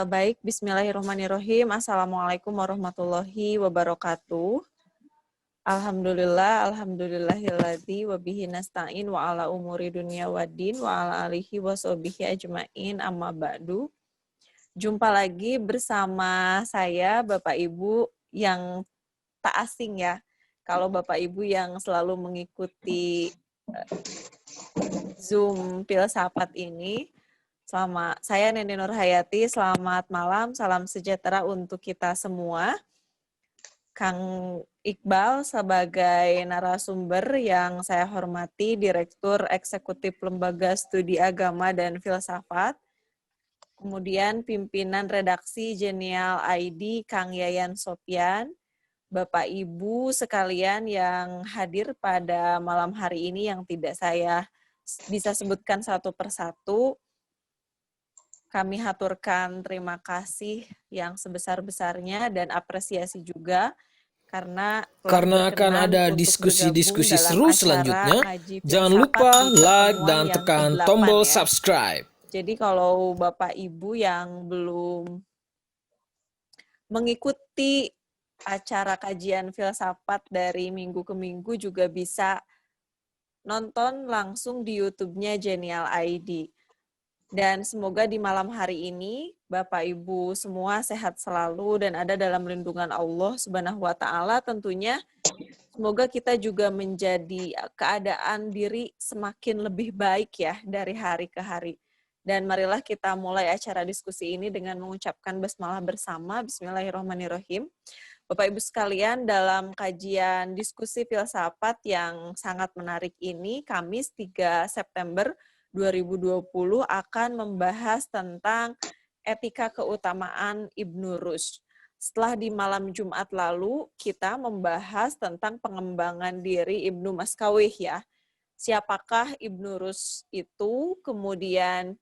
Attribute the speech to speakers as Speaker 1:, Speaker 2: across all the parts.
Speaker 1: Baik, bismillahirrahmanirrahim. Assalamualaikum warahmatullahi wabarakatuh. Alhamdulillahilladzi wa bihi nasta'in wa ala umuri dunya waddin wa ala alihi wa sahbihi ajmain amma ba'du. Jumpa lagi bersama saya, Bapak Ibu yang tak asing ya. Kalau Bapak Ibu yang selalu mengikuti Zoom Filsafat ini, saya Neni Nurhayati, selamat malam, salam sejahtera untuk kita semua. Kang Iqbal sebagai narasumber yang saya hormati, Direktur Eksekutif Lembaga Studi Agama dan Filsafat. Kemudian pimpinan redaksi Genial ID, Kang Yayan Sopyan. Bapak Ibu sekalian yang hadir pada malam hari ini yang tidak saya bisa sebutkan satu persatu, kami haturkan terima kasih yang sebesar-besarnya dan apresiasi juga karena
Speaker 2: akan ada diskusi-diskusi seru selanjutnya. Jangan lupa like dan tekan tombol subscribe.
Speaker 1: Jadi kalau Bapak Ibu yang belum mengikuti acara kajian filsafat dari minggu ke minggu juga bisa nonton langsung di YouTube-nya Genial ID. Dan semoga di malam hari ini Bapak Ibu semua sehat selalu dan ada dalam lindungan Allah Subhanahu wa taala tentunya. Semoga kita juga menjadi keadaan diri semakin lebih baik ya dari hari ke hari. Dan marilah kita mulai acara diskusi ini dengan mengucapkan basmalah bersama. Bismillahirrahmanirrahim. Bapak Ibu sekalian, dalam kajian diskusi filsafat yang sangat menarik ini, Kamis 3 September 2020 akan membahas tentang etika keutamaan Ibnu Rushd. Setelah di malam Jumat lalu, kita membahas tentang pengembangan diri Ibnu Maskawih ya. Siapakah Ibnu Rushd itu, kemudian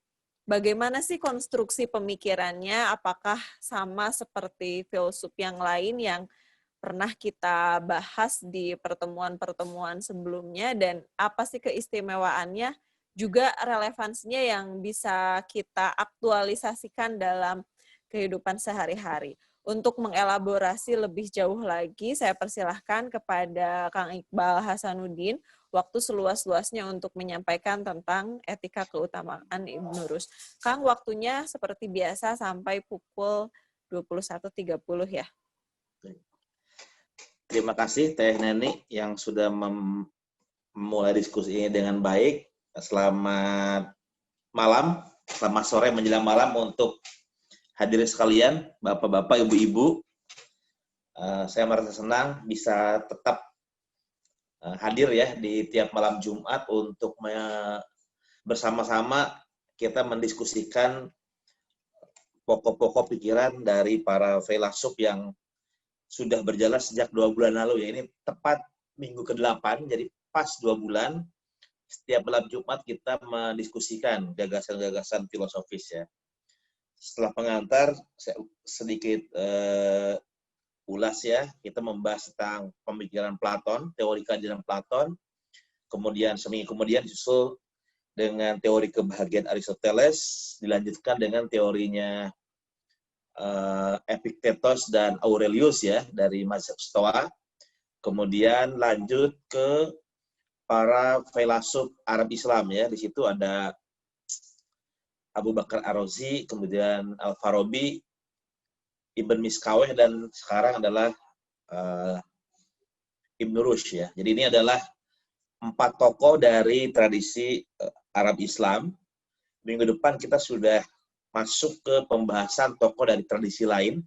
Speaker 1: bagaimana sih konstruksi pemikirannya, apakah sama seperti filsuf yang lain yang pernah kita bahas di pertemuan-pertemuan sebelumnya, dan apa sih keistimewaannya, juga relevansinya yang bisa kita aktualisasikan dalam kehidupan sehari-hari. Untuk mengelaborasi lebih jauh lagi, saya persilahkan kepada Kang Iqbal Hasanuddin, waktu seluas-luasnya untuk menyampaikan tentang etika keutamaan Ibnu Rushd. Kang, waktunya seperti biasa sampai pukul 21.30 ya.
Speaker 3: Terima kasih Teh Neni yang sudah memulai diskusi ini dengan baik. Selamat malam, selamat sore menjelang malam untuk hadirin sekalian, Bapak-bapak, Ibu-ibu. Saya merasa senang bisa tetap hadir ya di tiap malam Jumat untuk bersama-sama kita mendiskusikan pokok-pokok pikiran dari para filsuf yang sudah berjalan sejak 2 bulan lalu ya. Ini tepat minggu ke-8, jadi pas 2 bulan setiap malam Jumat kita mendiskusikan gagasan-gagasan filosofis ya. Setelah pengantar, saya sedikit ulas ya. Kita membahas tentang pemikiran Platon, teori keadilan Platon. Kemudian seminggu kemudian disusul dengan teori kebahagiaan Aristoteles, dilanjutkan dengan teorinya Epictetus dan Aurelius ya dari mazhab Stoa. Kemudian lanjut ke para filsuf Arab Islam ya. Di situ ada Abu Bakar Ar-Razi, kemudian Al-Farabi, Ibn Miskawih, dan sekarang adalah Ibnu Rushd ya. Jadi ini adalah 4 tokoh dari tradisi Arab Islam. Minggu depan kita sudah masuk ke pembahasan tokoh dari tradisi lain.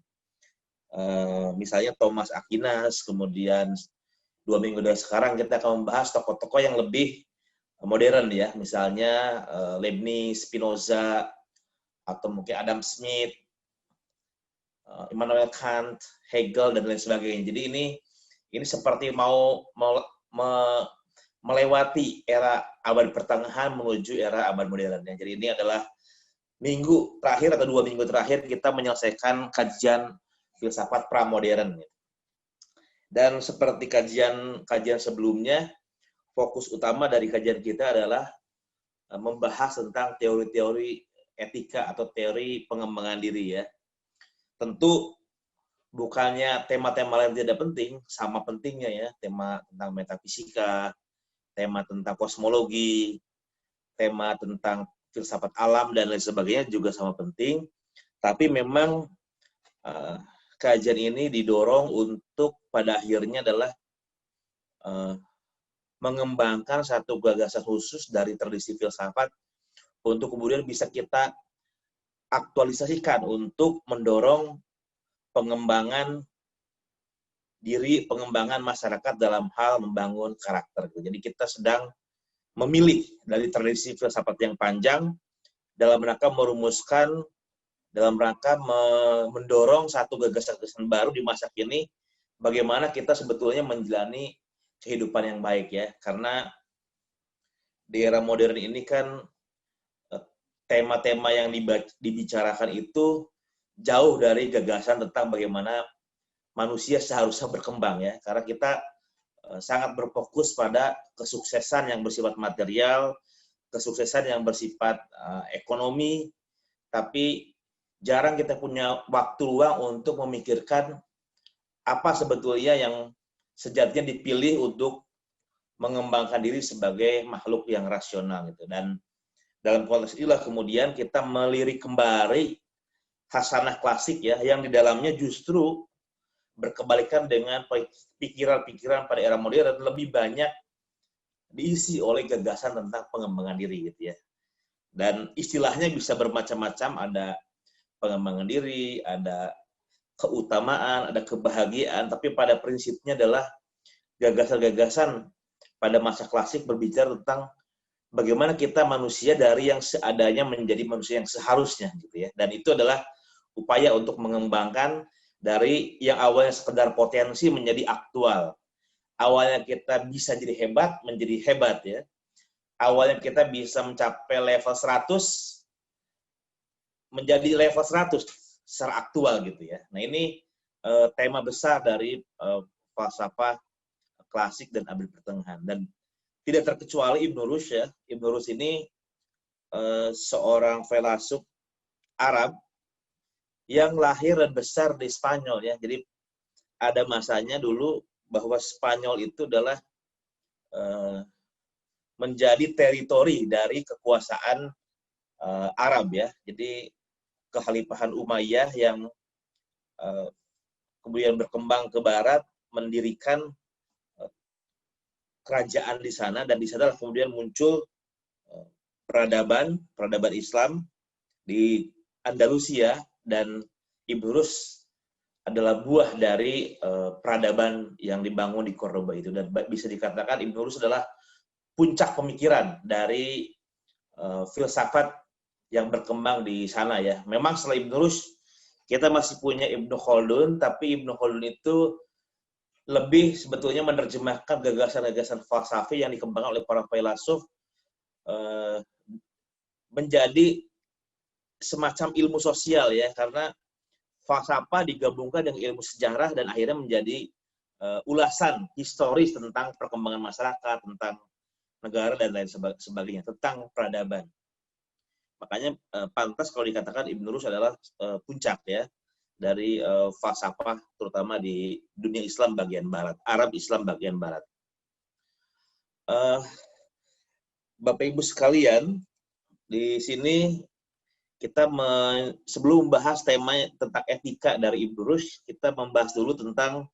Speaker 3: Misalnya Thomas Aquinas, kemudian 2 minggu dari sekarang kita akan membahas tokoh-tokoh yang lebih modern ya, misalnya Leibniz, Spinoza, atau mungkin Adam Smith, Immanuel Kant, Hegel, dan lain sebagainya. Jadi ini seperti mau melewati era abad pertengahan menuju era abad modern. Jadi ini adalah minggu terakhir atau 2 minggu terakhir kita menyelesaikan kajian filsafat pramodern. Dan seperti kajian sebelumnya, fokus utama dari kajian kita adalah membahas tentang teori-teori etika atau teori pengembangan diri ya. Tentu bukannya tema-tema lain tidak penting, sama pentingnya ya, tema tentang metafisika, tema tentang kosmologi, tema tentang filsafat alam dan lain sebagainya juga sama penting. Tapi memang kajian ini didorong untuk pada akhirnya adalah mengembangkan satu gagasan khusus dari tradisi filsafat untuk kemudian bisa kita aktualisasikan untuk mendorong pengembangan diri, pengembangan masyarakat dalam hal membangun karakter. Jadi kita sedang memilih dari tradisi filsafat yang panjang dalam rangka merumuskan, dalam rangka mendorong satu gagasan-gagasan baru di masa kini, bagaimana kita sebetulnya menjalani kehidupan yang baik ya. Karena di era modern ini kan tema-tema yang dibicarakan itu jauh dari gagasan tentang bagaimana manusia seharusnya berkembang ya. Karena kita sangat berfokus pada kesuksesan yang bersifat material, kesuksesan yang bersifat ekonomi, tapi jarang kita punya waktu luang untuk memikirkan apa sebetulnya yang sejatinya dipilih untuk mengembangkan diri sebagai makhluk yang rasional gitu. Dan dalam konteks inilah kemudian kita melirik kembali khasanah klasik ya, yang di dalamnya justru berkebalikan dengan pikiran-pikiran pada era modern, lebih banyak diisi oleh gagasan tentang pengembangan diri gitu ya. Dan istilahnya bisa bermacam-macam, ada pengembangan diri, ada keutamaan, ada kebahagiaan, tapi pada prinsipnya adalah gagasan-gagasan pada masa klasik berbicara tentang bagaimana kita manusia dari yang seadanya menjadi manusia yang seharusnya gitu ya. Dan itu adalah upaya untuk mengembangkan dari yang awalnya sekedar potensi menjadi aktual. Awalnya kita bisa jadi hebat, menjadi hebat ya. Awalnya kita bisa mencapai level 100, menjadi level 100 secara aktual gitu ya. Nah ini tema besar dari falsafah klasik dan abad pertengahan. Dan tidak terkecuali Ibn Rushd ya. Ibn Rushd ini seorang filsuf Arab yang lahir dan besar di Spanyol ya. Jadi ada masanya dulu bahwa Spanyol itu adalah menjadi teritori dari kekuasaan Arab ya. Jadi kekhalifahan Umayyah yang kemudian berkembang ke barat, mendirikan kerajaan di sana, dan di sana kemudian muncul peradaban Islam di Andalusia. Dan Ibn Rushd adalah buah dari peradaban yang dibangun di Cordoba itu. Dan bisa dikatakan Ibn Rushd adalah puncak pemikiran dari filsafat yang berkembang di sana ya. Memang setelah Ibn Rushd, kita masih punya Ibn Khaldun, tapi Ibn Khaldun itu lebih sebetulnya menerjemahkan gagasan-gagasan falsafi yang dikembangkan oleh para filsuf menjadi semacam ilmu sosial ya, karena falsafah digabungkan dengan ilmu sejarah dan akhirnya menjadi ulasan historis tentang perkembangan masyarakat, tentang negara dan lain sebagainya, tentang peradaban. Makanya pantas kalau dikatakan Ibn Rushd adalah puncak ya dari falsafah, terutama di dunia Islam bagian barat, Arab Islam bagian barat. Bapak Ibu sekalian, di sini kita sebelum membahas tema tentang etika dari Ibn Rushd, kita membahas dulu tentang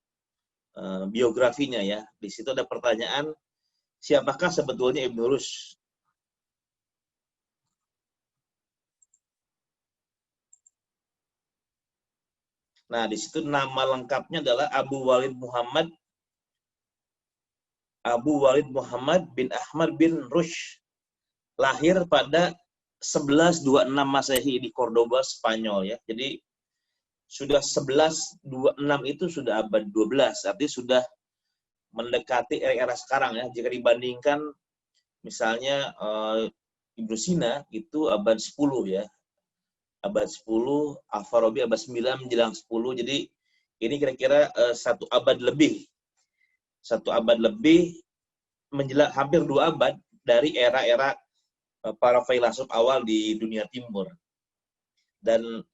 Speaker 3: biografinya ya. Di situ ada pertanyaan, siapakah sebetulnya Ibn Rushd? Nah, di situ nama lengkapnya adalah Abu Walid Muhammad bin Ahmad bin Rushd. Lahir pada 1126 Masehi di Cordoba, Spanyol ya. Jadi sudah 1126 itu sudah abad 12, artinya sudah mendekati era sekarang ya. Jika dibandingkan misalnya Ibnu Sina itu abad 10 ya. Abad 10, Al-Farabi abad 9 menjelang 10. Jadi ini kira-kira satu abad lebih. Satu abad lebih menjelang hampir 2 abad dari era-era para filsuf awal di dunia timur. Dan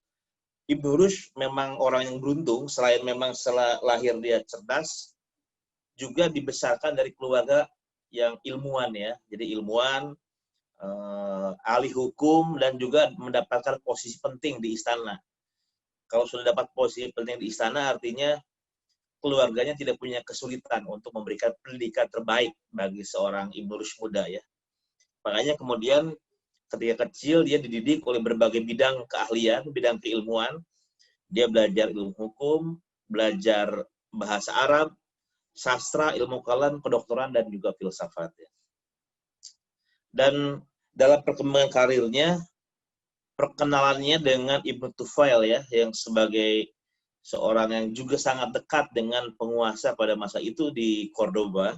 Speaker 3: Ibnu Rushd memang orang yang beruntung, selain memang setelah lahir dia cerdas, juga dibesarkan dari keluarga yang ilmuwan ya. Jadi ilmuwan, ahli hukum, dan juga mendapatkan posisi penting di istana. Kalau sudah dapat posisi penting di istana, artinya keluarganya tidak punya kesulitan untuk memberikan pendidikan terbaik bagi seorang Ibnu Rushd muda ya. Makanya kemudian ketika kecil dia dididik oleh berbagai bidang keahlian, bidang keilmuan. Dia belajar ilmu hukum, belajar bahasa Arab, sastra, ilmu kalam, kedokteran, dan juga filsafat ya. Dan dalam perkembangan karirnya, perkenalannya dengan Ibnu Tufail ya, yang sebagai seorang yang juga sangat dekat dengan penguasa pada masa itu di Cordoba,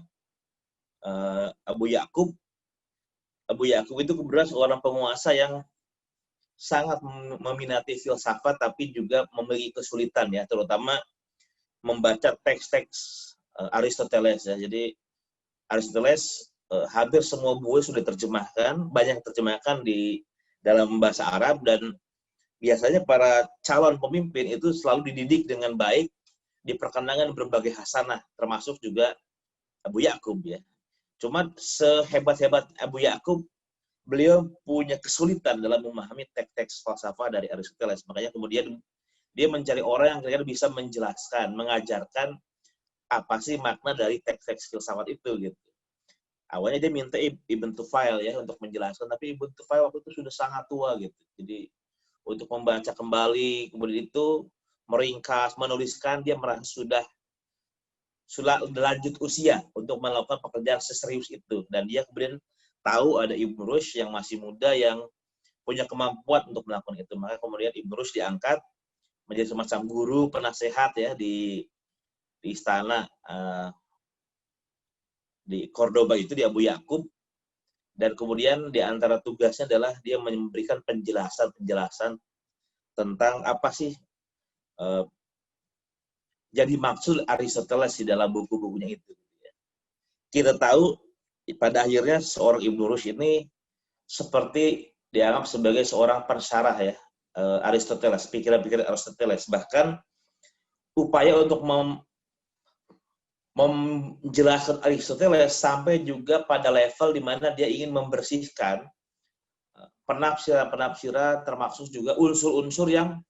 Speaker 3: Abu Ya'qub. Abu Ya'qub itu kebetulan seorang penguasa yang sangat meminati filsafat, tapi juga memiliki kesulitan ya, terutama membaca teks-teks Aristoteles ya. Jadi Aristoteles hampir semua buku sudah terjemahkan, banyak terjemahkan di dalam bahasa Arab, dan biasanya para calon pemimpin itu selalu dididik dengan baik, diperkenalkan berbagai hasanah, termasuk juga Abu Ya'qub ya. Cuma sehebat-hebat Abu Ya'qub, beliau punya kesulitan dalam memahami teks-teks falsafah dari Aristoteles. Makanya kemudian dia mencari orang yang kira-kira bisa menjelaskan, mengajarkan apa sih makna dari teks-teks filsafat itu gitu. Awalnya dia minta Ibn Tufail ya untuk menjelaskan, tapi Ibn Tufail waktu itu sudah sangat tua gitu. Jadi untuk membaca kembali, kemudian itu meringkas, menuliskan, dia merasa sudah lanjut usia untuk melakukan pekerjaan seserius itu. Dan dia kemudian tahu ada Ibnu Rushd yang masih muda yang punya kemampuan untuk melakukan itu. Maka kemudian Ibnu Rushd diangkat menjadi semacam guru penasehat ya di istana di Cordoba itu, di Abu Ya'qub. Dan kemudian di antara tugasnya adalah dia memberikan penjelasan tentang apa sih jadi maksud Aristoteles di dalam buku-bukunya itu. Kita tahu pada akhirnya seorang Ibnu Rushd ini seperti dianggap sebagai seorang pensyarah ya Aristoteles, pikiran-pikiran Aristoteles. Bahkan upaya untuk menjelaskan Aristoteles sampai juga pada level di mana dia ingin membersihkan penafsiran-penafsiran, termasuk juga unsur-unsur yang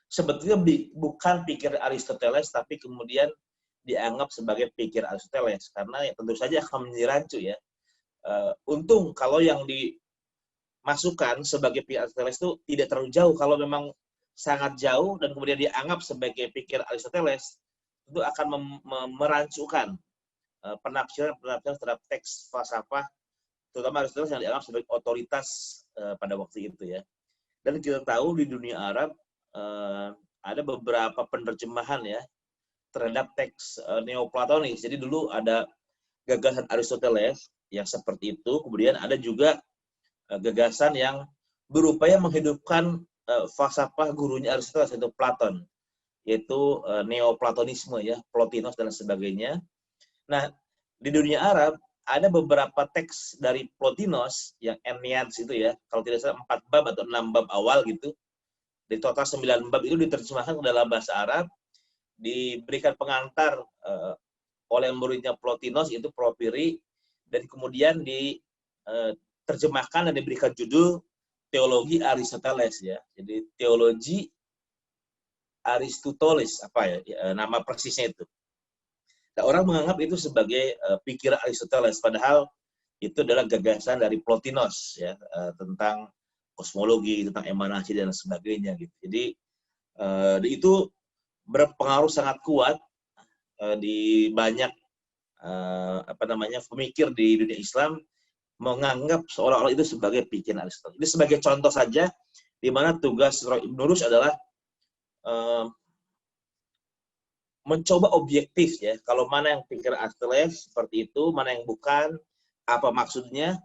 Speaker 3: sebetulnya bukan pikiran Aristoteles, tapi kemudian dianggap sebagai pikir Aristoteles, karena ya, tentu saja akan menjadi rancu ya. Untung kalau yang dimasukkan sebagai pikir Aristoteles itu tidak terlalu jauh. Kalau memang sangat jauh dan kemudian dianggap sebagai pikir Aristoteles, itu akan merancukan penafsiran terhadap teks falsafah, terutama Aristoteles yang dianggap sebagai otoritas pada waktu itu ya. Dan kita tahu di dunia Arab ada beberapa penerjemahan ya terhadap teks Neoplatonis. Jadi dulu ada gagasan Aristoteles yang seperti itu, kemudian ada juga gagasan yang berupaya menghidupkan falsafah gurunya Aristoteles, yaitu Platon, yaitu Neoplatonisme ya, Plotinos dan sebagainya. Nah, di dunia Arab ada beberapa teks dari Plotinos yang Enneads itu ya, kalau tidak salah 4 bab atau 6 bab awal gitu. Di total 9 bab itu diterjemahkan ke dalam bahasa Arab, diberikan pengantar oleh muridnya Plotinos, itu Porphyry, dan kemudian diterjemahkan dan diberikan judul Teologi Aristoteles ya. Jadi teologi Aristoteles apa ya nama persisnya itu. Nah, orang menganggap itu sebagai pikiran Aristoteles, padahal itu adalah gagasan dari Plotinos ya, tentang kosmologi, tentang emanasi dan sebagainya gitu. Jadi itu berpengaruh sangat kuat di banyak pemikir di dunia Islam, menganggap seolah-olah itu sebagai pikiran Aristoteles. Ini sebagai contoh saja di mana tugas Ibnu Rushd adalah mencoba objektif ya, kalau mana yang pikiran Aristoteles seperti itu, mana yang bukan, apa maksudnya,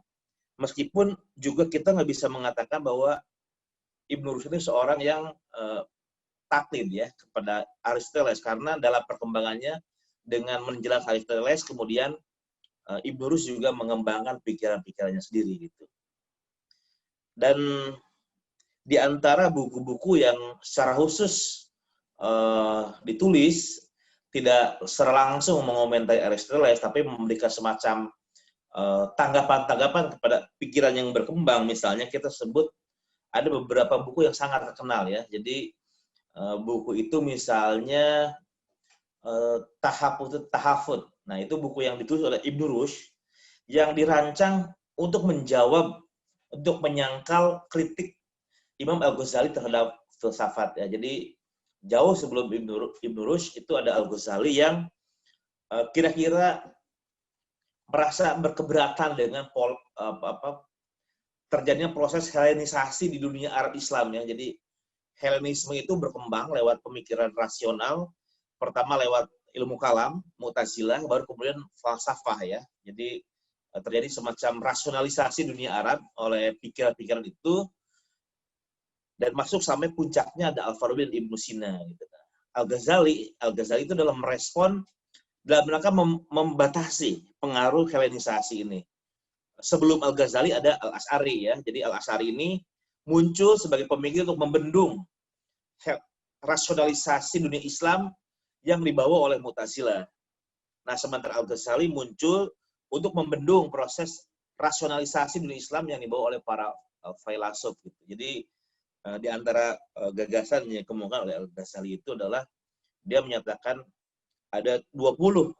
Speaker 3: meskipun juga kita nggak bisa mengatakan bahwa Ibnu Rushd ini seorang yang taklid ya kepada Aristoteles, karena dalam perkembangannya dengan menjelaskan Aristoteles, kemudian Ibnu Rushd juga mengembangkan pikiran-pikirannya sendiri gitu. Dan di antara buku-buku yang secara khusus ditulis, tidak secara langsung mengomentari Aristoteles, tapi memberikan semacam tanggapan-tanggapan kepada pikiran yang berkembang. Misalnya kita sebut ada beberapa buku yang sangat terkenal ya. Jadi buku itu misalnya Tahafut. Nah, itu buku yang ditulis oleh Ibn Rushd yang dirancang untuk menjawab, untuk menyangkal kritik Imam Al-Ghazali terhadap filsafat ya. Jadi jauh sebelum Ibn Rushd itu ada Al-Ghazali yang kira-kira merasa berkeberatan dengan terjadinya proses Helenisasi di dunia Arab Islam ya. Jadi Helenisme itu berkembang lewat pemikiran rasional, pertama lewat ilmu kalam, Mu'tazilah, baru kemudian falsafah ya. Jadi terjadi semacam rasionalisasi dunia Arab oleh pikiran-pikiran itu, dan masuk sampai puncaknya ada Al-Farabi dan Ibnu Sina. Gitu. Al-Ghazali itu dalam merespon, dalam rangka membatasi pengaruh Helenisasi ini. Sebelum Al-Ghazali ada Al-Asy'ari ya. Jadi Al-Asy'ari ini muncul sebagai pemikir untuk membendung rasionalisasi dunia Islam yang dibawa oleh Mu'tazilah. Nah, sementara Al-Ghazali muncul untuk membendung proses rasionalisasi dunia Islam yang dibawa oleh para filsuf. Gitu. Jadi di antara gagasan yang dikemukakan oleh Al-Ghazali itu adalah dia menyatakan ada 20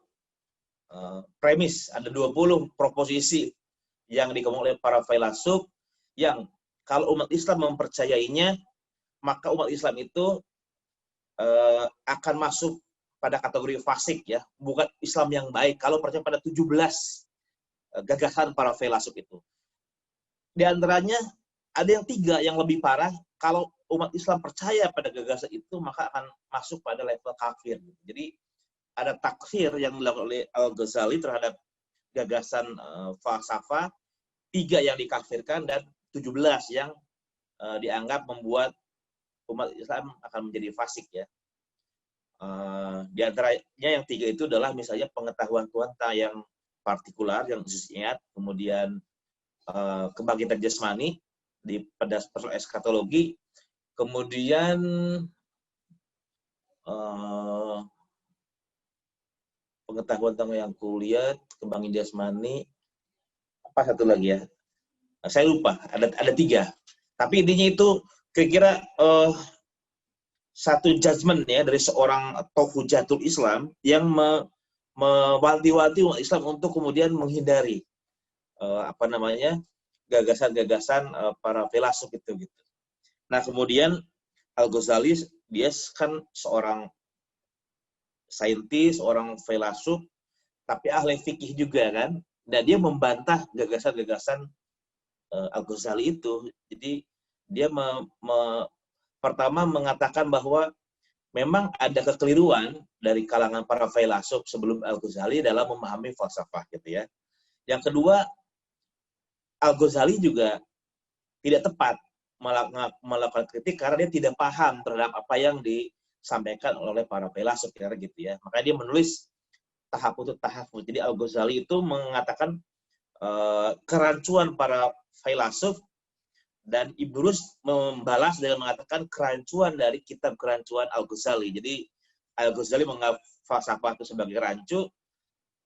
Speaker 3: premis, ada 20 proposisi yang dikemukakan oleh para filsuf yang kalau umat Islam mempercayainya, maka umat Islam itu akan masuk pada kategori fasik ya, bukan Islam yang baik kalau percaya pada 17 gagasan para filsuf itu. Di antaranya ada yang 3 yang lebih parah, kalau umat Islam percaya pada gagasan itu maka akan masuk pada level kafir. Jadi ada takfir yang dilakukan oleh Al-Ghazali terhadap gagasan falsafah, 3 yang dikafirkan dan 17 yang dianggap membuat umat Islam akan menjadi fasik ya. Di antaranya yang 3 itu adalah misalnya pengetahuan Tuhan yang partikular, yang khususnya, kemudian kebangkitan jasmani pada persoalan eskatologi, kemudian pengetahuan tentang yang kuliah, kebangkitan jasmani, apa satu lagi ya? Saya lupa, ada 3. Tapi intinya itu kira-kira satu judgement ya dari seorang tokoh Hujatul Islam yang mewanti-wanti umat Islam untuk kemudian menghindari gagasan-gagasan para filsuf itu gitu. Nah, kemudian Al-Ghazali dia kan seorang saintis, seorang filsuf, tapi ahli fikih juga kan. Dan dia membantah gagasan-gagasan Al-Ghazali itu. Jadi dia pertama mengatakan bahwa memang ada kekeliruan dari kalangan para filsuf sebelum Al-Ghazali dalam memahami falsafah gitu ya. Yang kedua, Al-Ghazali juga tidak tepat melakukan kritik karena dia tidak paham terhadap apa yang disampaikan oleh para filsuf gitu ya. Makanya dia menulis Tahafut. Jadi Al-Ghazali itu mengatakan kerancuan para filsuf, dan Ibn Rushd membalas dengan mengatakan kerancuan dari kitab kerancuan Al-Ghazali. Jadi Al-Ghazali menganggap falsafah itu sebagai rancu,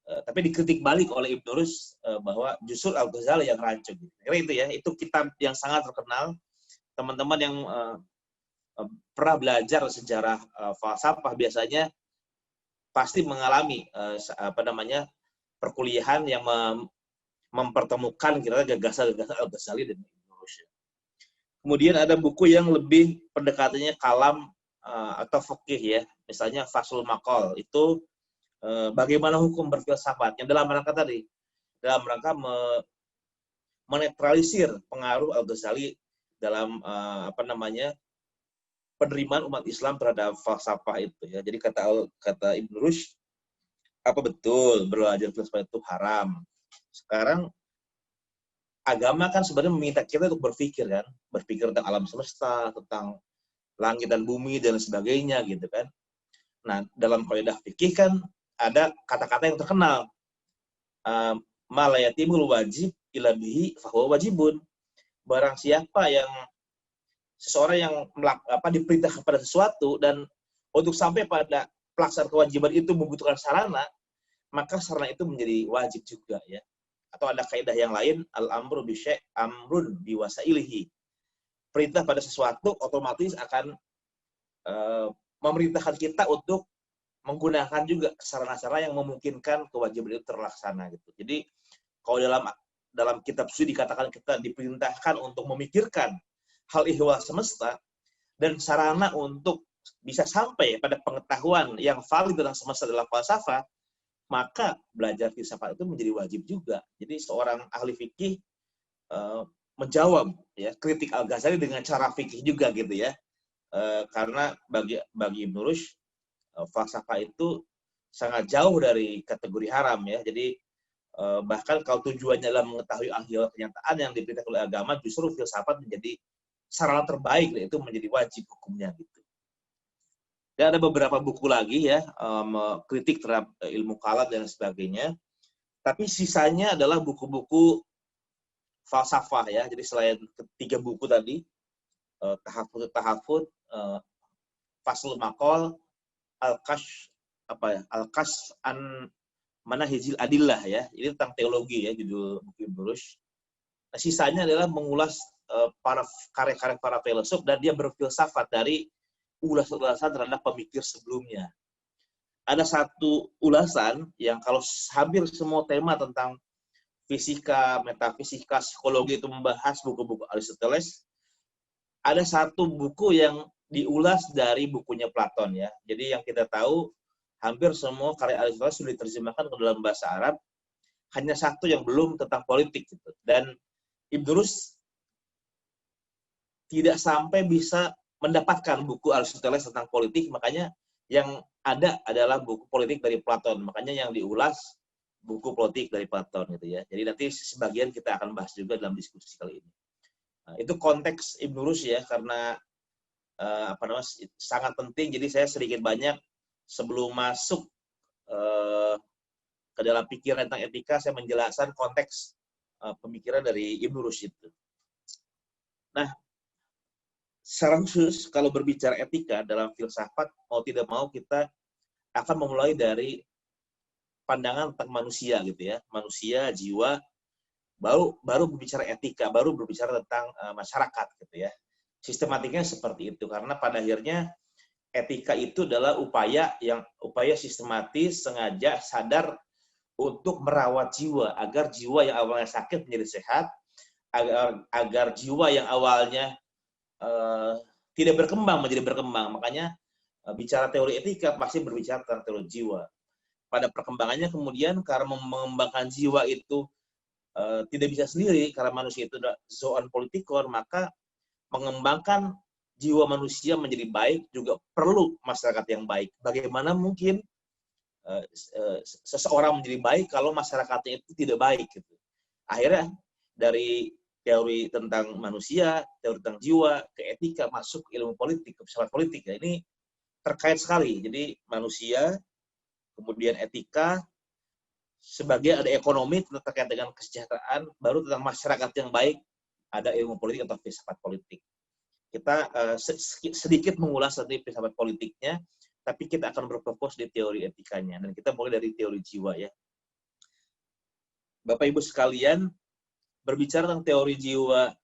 Speaker 3: tapi dikritik balik oleh Ibn Rushd bahwa justru Al-Ghazali yang rancu. Kira itu ya, itu kitab yang sangat terkenal. Teman-teman yang pernah belajar sejarah falsafah biasanya pasti mengalami perkuliahan yang mempertemukan kira-kira gagasan-gagasan Al-Ghazali dan Ibn Rushd. Kemudian ada buku yang lebih pendekatannya kalam atau fikih ya, misalnya Faslul Maqal, itu bagaimana hukum berfilsafat, yang dalam rangka menetralisir pengaruh Al-Ghazali dalam penerimaan umat Islam terhadap falsafah itu ya. Jadi kata Ibn Rushd, apa betul belajar filsafat itu haram? Sekarang agama kan sebenarnya meminta kita untuk berpikir tentang alam semesta, tentang langit dan bumi dan sebagainya gitu kan. Nah, dalam kaidah fikih kan ada kata-kata yang terkenal, ma la yatimul wajib illa bihi fahuwa wajibun. Barang siapa yang seseorang yang diperintahkan pada sesuatu dan untuk sampai pada pelaksanaan kewajiban itu membutuhkan sarana, maka sarana itu menjadi wajib juga ya. Atau ada kaidah yang lain, al-amru bi syai' amrun bi wasailihi. Perintah pada sesuatu otomatis akan memerintahkan kita untuk menggunakan juga sarana-sarana yang memungkinkan kewajiban itu terlaksana gitu. Jadi kalau dalam kitab suci dikatakan kita diperintahkan untuk memikirkan hal ihwal semesta dan sarana untuk bisa sampai pada pengetahuan yang valid tentang semesta adalah falsafah, maka belajar filsafat itu menjadi wajib juga. Jadi seorang ahli fikih menjawab ya kritik Al-Ghazali dengan cara fikih juga gitu ya. Karena bagi Ibn Rushd falsafah itu sangat jauh dari kategori haram ya. Jadi bahkan kalau tujuannya adalah mengetahui ahli kenyataan yang diperintahkan oleh agama, justru filsafat menjadi sarana terbaik, yaitu menjadi wajib hukumnya gitu. Dan ada beberapa buku lagi ya, kritik terhadap ilmu kalam dan sebagainya. Tapi sisanya adalah buku-buku falsafah ya. Jadi selain 3 buku tadi, Tahafud, Faslul Maqal, Al-Kash an Manahijil Adillah ya. Ini tentang teologi ya, judul buku Ibn Rushd. Nah, sisanya adalah mengulas para karya-karya para filsuf dan dia berfilsafat dari ulasan-ulasan terhadap pemikir sebelumnya. Ada satu ulasan yang kalau hampir semua tema tentang fisika, metafisika, psikologi itu membahas buku-buku Aristoteles, ada satu buku yang diulas dari bukunya Platon ya. Jadi yang kita tahu hampir semua karya Aristoteles sudah diterjemahkan ke dalam bahasa Arab, hanya satu yang belum tentang politik gitu. Dan Ibn Rushd tidak sampai bisa mendapatkan buku Aristoteles tentang politik, makanya yang ada adalah buku politik dari Platon. Makanya yang diulas buku politik dari Platon gitu ya. Jadi nanti sebagian kita akan bahas juga dalam diskusi kali ini. Nah, itu konteks Ibn Rushd ya, karena sangat penting. Jadi saya sedikit banyak sebelum masuk ke dalam pikiran tentang etika, saya menjelaskan konteks pemikiran dari Ibn Rushd itu. Nah, secara khusus kalau berbicara etika dalam filsafat, mau tidak mau kita akan memulai dari pandangan tentang manusia gitu ya, manusia, jiwa, baru berbicara etika, baru berbicara tentang masyarakat gitu ya. Sistematiknya seperti itu, karena pada akhirnya etika itu adalah upaya sistematis, sengaja, sadar untuk merawat jiwa agar jiwa yang awalnya sakit menjadi sehat, agar jiwa yang awalnya tidak berkembang menjadi berkembang. Makanya bicara teori etika pasti berbicara tentang teori jiwa. Pada perkembangannya kemudian karena mengembangkan jiwa itu tidak bisa sendiri karena manusia itu adalah zoon politikon, maka mengembangkan jiwa manusia menjadi baik juga perlu masyarakat yang baik. Bagaimana mungkin seseorang menjadi baik kalau masyarakatnya itu tidak baik gitu. Akhirnya dari teori tentang manusia, teori tentang jiwa, ke etika, masuk ilmu politik, ke filsafat politik. Ya, ini terkait sekali. Jadi manusia, kemudian etika, sebagai ada ekonomi terkait dengan kesejahteraan, baru tentang masyarakat yang baik, ada ilmu politik atau filsafat politik. Kita sedikit mengulas tadi filsafat politiknya, tapi kita akan berfokus di teori etikanya. Dan kita mulai dari teori jiwa ya. Bapak Ibu sekalian, berbicara tentang teori jiwa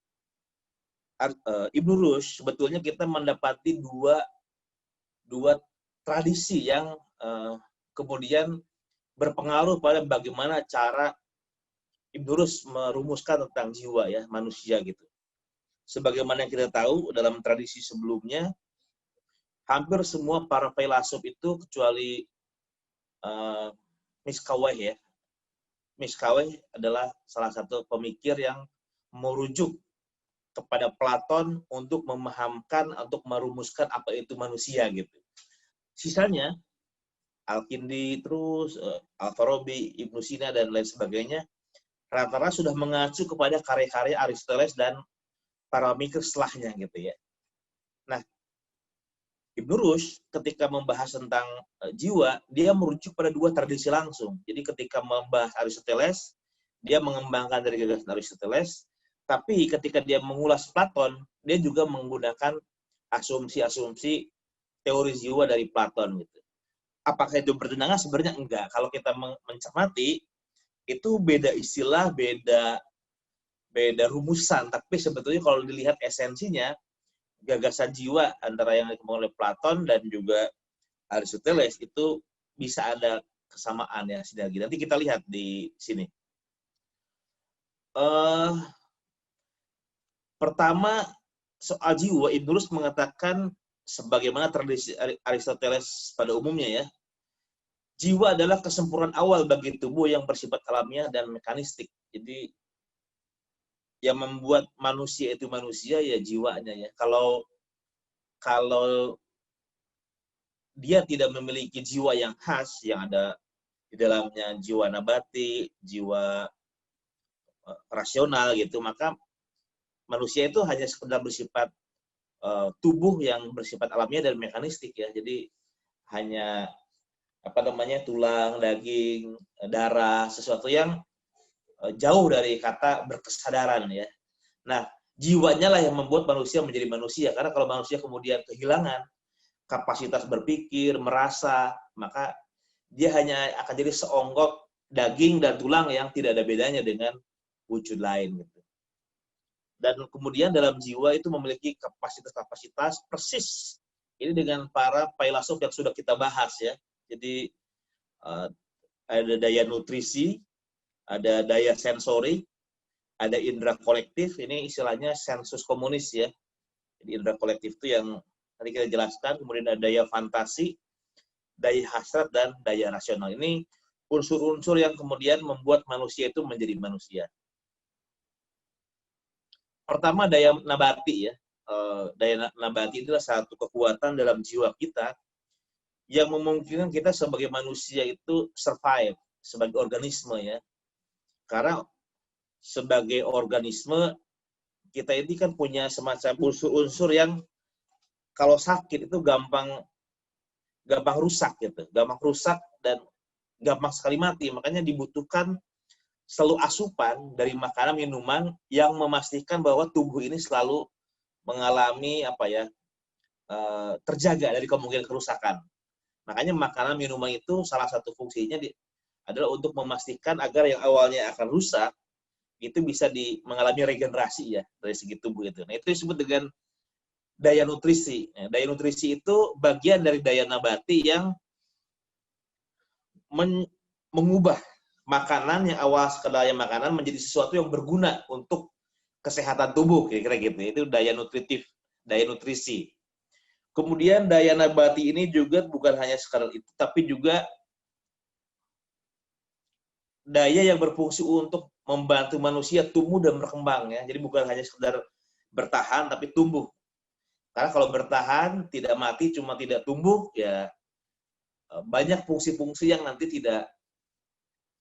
Speaker 3: Ibn Rushd, sebetulnya kita mendapati dua tradisi yang kemudian berpengaruh pada bagaimana cara Ibn Rushd merumuskan tentang jiwa ya, manusia gitu. Sebagaimana yang kita tahu dalam tradisi sebelumnya, hampir semua para filsuf itu kecuali Miskawayh ya. Miskawayh adalah salah satu pemikir yang merujuk kepada Platon untuk memahamkan, untuk merumuskan apa itu manusia gitu. Sisanya, Al-Kindi, terus Al-Farabi, Ibnu Sina, dan lain sebagainya, rata-rata sudah mengacu kepada karya-karya Aristoteles dan para pemikir setelahnya gitu ya. Nah, Ibn Rushd ketika membahas tentang jiwa, dia merujuk pada dua tradisi langsung. Jadi ketika membahas Aristoteles, dia mengembangkan dari gagasan Aristoteles, Tapi ketika dia mengulas Platon, dia juga menggunakan asumsi-asumsi teori jiwa dari Platon gitu. Apakah itu bertentangan? Sebenarnya enggak. Kalau kita mencermati, itu beda istilah, beda rumusan. Tapi sebetulnya kalau dilihat esensinya, gagasan jiwa antara yang dikembangkan oleh Platon dan juga Aristoteles itu bisa ada kesamaan ya, sinergi. Nanti kita lihat di sini. Pertama, soal jiwa, Ibnulus mengatakan sebagaimana tradisi Aristoteles pada umumnya ya, jiwa adalah kesempurnaan awal bagi tubuh yang bersifat alamiah dan mekanistik. Jadi yang membuat manusia itu manusia ya jiwanya ya. Kalau dia tidak memiliki jiwa yang khas, yang ada di dalamnya jiwa nabati, jiwa rasional gitu, maka manusia itu hanya sekedar bersifat tubuh yang bersifat alamiah dan mekanistik ya. Jadi hanya tulang, daging, darah, sesuatu yang jauh dari kata berkesadaran ya. Nah, jiwanya lah yang membuat manusia menjadi manusia. Karena kalau manusia kemudian kehilangan kapasitas berpikir, merasa, maka dia hanya akan jadi seonggok daging dan tulang yang tidak ada bedanya dengan wujud lain gitu. Dan kemudian dalam jiwa itu memiliki kapasitas-kapasitas persis. Ini dengan para filosof yang sudah kita bahas ya. Jadi ada daya nutrisi, ada daya sensori, ada indera kolektif. Ini istilahnya sensus komunis ya. Jadi indera kolektif itu yang tadi kita jelaskan. Kemudian ada daya fantasi, daya hasrat, dan daya rasional. Ini unsur-unsur yang kemudian membuat manusia itu menjadi manusia. Pertama, daya nabati ya. Daya nabati adalah satu kekuatan dalam jiwa kita yang memungkinkan kita sebagai manusia itu survive sebagai organisme ya. Karena sebagai organisme kita ini kan punya semacam unsur-unsur yang kalau sakit itu gampang rusak gitu, gampang rusak dan gampang sekali mati. Makanya dibutuhkan selalu asupan dari makanan minuman yang memastikan bahwa tubuh ini selalu mengalami terjaga dari kemungkinan kerusakan. Makanya makanan minuman itu salah satu fungsinya adalah untuk memastikan agar yang awalnya akan rusak itu bisa mengalami regenerasi ya dari segi tubuh itu. Nah, itu disebut dengan daya nutrisi. Daya nutrisi itu bagian dari daya nabati yang mengubah makanan yang awal sekedar makanan menjadi sesuatu yang berguna untuk kesehatan tubuh, kira-kira gitu. Itu daya nutritif, daya nutrisi. Kemudian daya nabati ini juga bukan hanya sekadar itu, tapi juga daya yang berfungsi untuk membantu manusia tumbuh dan berkembang ya. Jadi bukan hanya sekedar bertahan tapi tumbuh. Karena kalau bertahan tidak mati cuma tidak tumbuh ya banyak fungsi-fungsi yang nanti tidak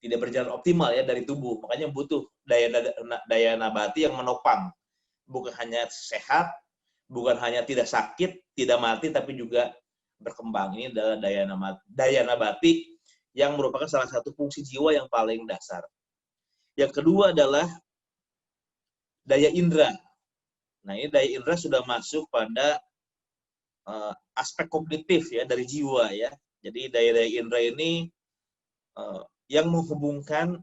Speaker 3: berjalan optimal ya dari tubuh. Makanya butuh daya nabati yang menopang. Bukan hanya sehat, bukan hanya tidak sakit, tidak mati, tapi juga berkembang. Ini adalah daya nabati yang merupakan salah satu fungsi jiwa yang paling dasar. Yang kedua adalah daya indera. Nah, ini daya indera sudah masuk pada aspek kognitif ya dari jiwa ya. Jadi daya indera ini yang menghubungkan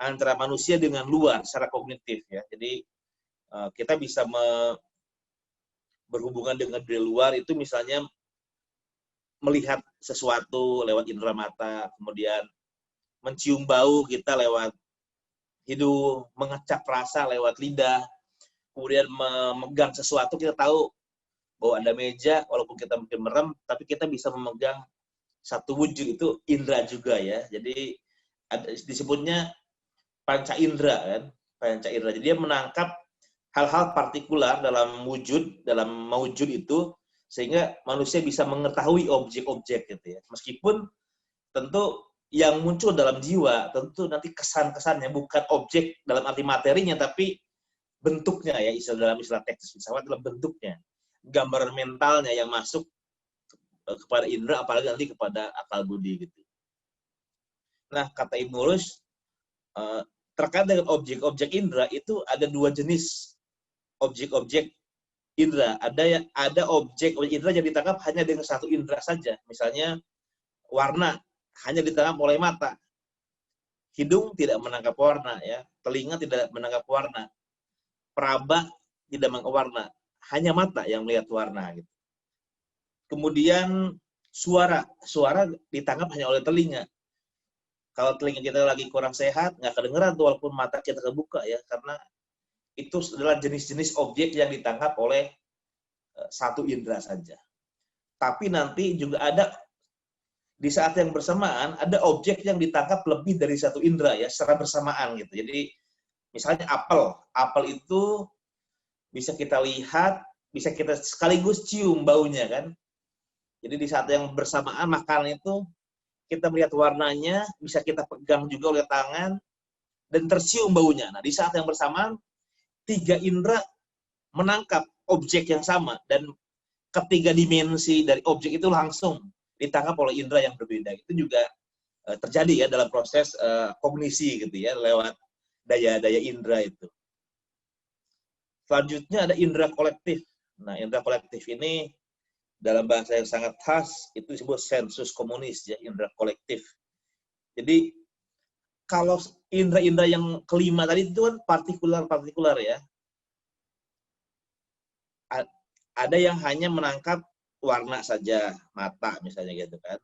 Speaker 3: antara manusia dengan luar secara kognitif ya. Jadi kita bisa berhubungan dengan di luar itu misalnya melihat sesuatu lewat indera mata, kemudian mencium bau kita lewat hidung, mengecap rasa lewat lidah, kemudian memegang sesuatu kita tahu bahwa ada meja, walaupun kita mungkin merem, tapi kita bisa memegang satu wujud, itu indera juga ya. Jadi disebutnya panca indera kan, panca indera. Jadi dia menangkap hal-hal partikular dalam mewujud itu sehingga manusia bisa mengetahui objek-objek gitu ya. Meskipun tentu yang muncul dalam jiwa tentu nanti kesan-kesannya bukan objek dalam arti materinya tapi bentuknya ya, dalam istilah teknis filsafat adalah bentuknya, gambaran mentalnya yang masuk kepada indera apalagi nanti kepada akal budi gitu. Nah, kata Ibnulus, terkait dengan objek-objek indera itu ada dua jenis objek-objek indera. Ada objek indera yang ditangkap hanya dengan satu indera saja. Misalnya warna hanya ditangkap oleh mata. Hidung tidak menangkap warna, ya. Telinga tidak menangkap warna. Peraba tidak menangkap warna. Hanya mata yang melihat warna. Gitu. Kemudian suara ditangkap hanya oleh telinga. Kalau telinga kita lagi kurang sehat, nggak kedengeran tuh walaupun mata kita kebuka, ya, karena itu adalah jenis-jenis objek yang ditangkap oleh satu indera saja. Tapi nanti juga ada di saat yang bersamaan ada objek yang ditangkap lebih dari satu indera, ya, secara bersamaan gitu. Jadi misalnya apel itu bisa kita lihat, bisa kita sekaligus cium baunya kan. Jadi di saat yang bersamaan makanan itu kita melihat warnanya, bisa kita pegang juga oleh tangan dan tercium baunya. Nah, di saat yang bersamaan tiga indera menangkap objek yang sama dan ketiga dimensi dari objek itu langsung ditangkap oleh indera yang berbeda. Itu juga terjadi ya dalam proses kognisi gitu ya, lewat daya-daya indera itu. Selanjutnya ada indera kolektif. Nah, indera kolektif ini dalam bahasa yang sangat khas itu disebut sensus komunis, ya, indera kolektif. Jadi kalau indera-indera yang kelima tadi itu kan partikular ya. Ada yang hanya menangkap warna saja, mata misalnya gitu kan.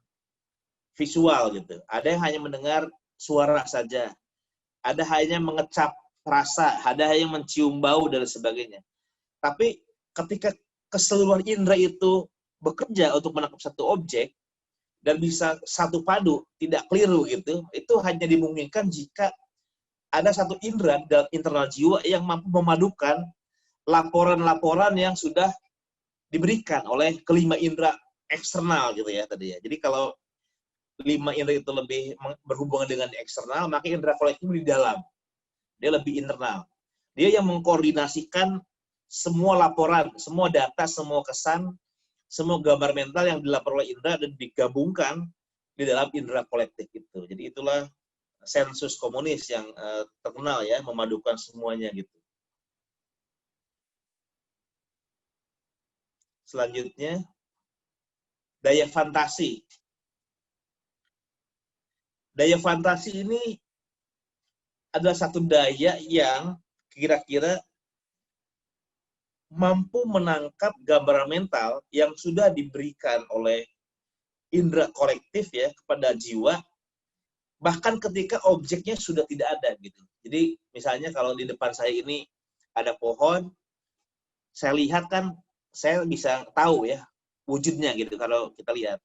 Speaker 3: Visual gitu. Ada yang hanya mendengar suara saja. Ada hanya mengecap rasa, ada yang mencium bau dan sebagainya. Tapi ketika keseluruhan indera itu bekerja untuk menangkap satu objek dan bisa satu padu, tidak keliru gitu, itu hanya dimungkinkan jika ada satu indera dalam internal jiwa yang mampu memadukan laporan-laporan yang sudah diberikan oleh kelima indera eksternal gitu ya tadi ya. Jadi kalau 5 indera itu lebih berhubungan dengan eksternal, maka indera kolektif di dalam. Dia lebih internal. Dia yang mengkoordinasikan semua laporan, semua data, semua kesan, semua gambar mental yang dilaporkan oleh indera dan digabungkan di dalam indera kolektif itu. Jadi itulah sensus komunis yang terkenal ya, memadukan semuanya gitu. Selanjutnya, daya fantasi. Daya fantasi ini adalah satu daya yang kira-kira mampu menangkap gambaran mental yang sudah diberikan oleh indera kolektif ya kepada jiwa, bahkan ketika objeknya sudah tidak ada gitu. Jadi misalnya kalau di depan saya ini ada pohon, saya lihat kan, saya bisa tahu ya wujudnya gitu kalau kita lihat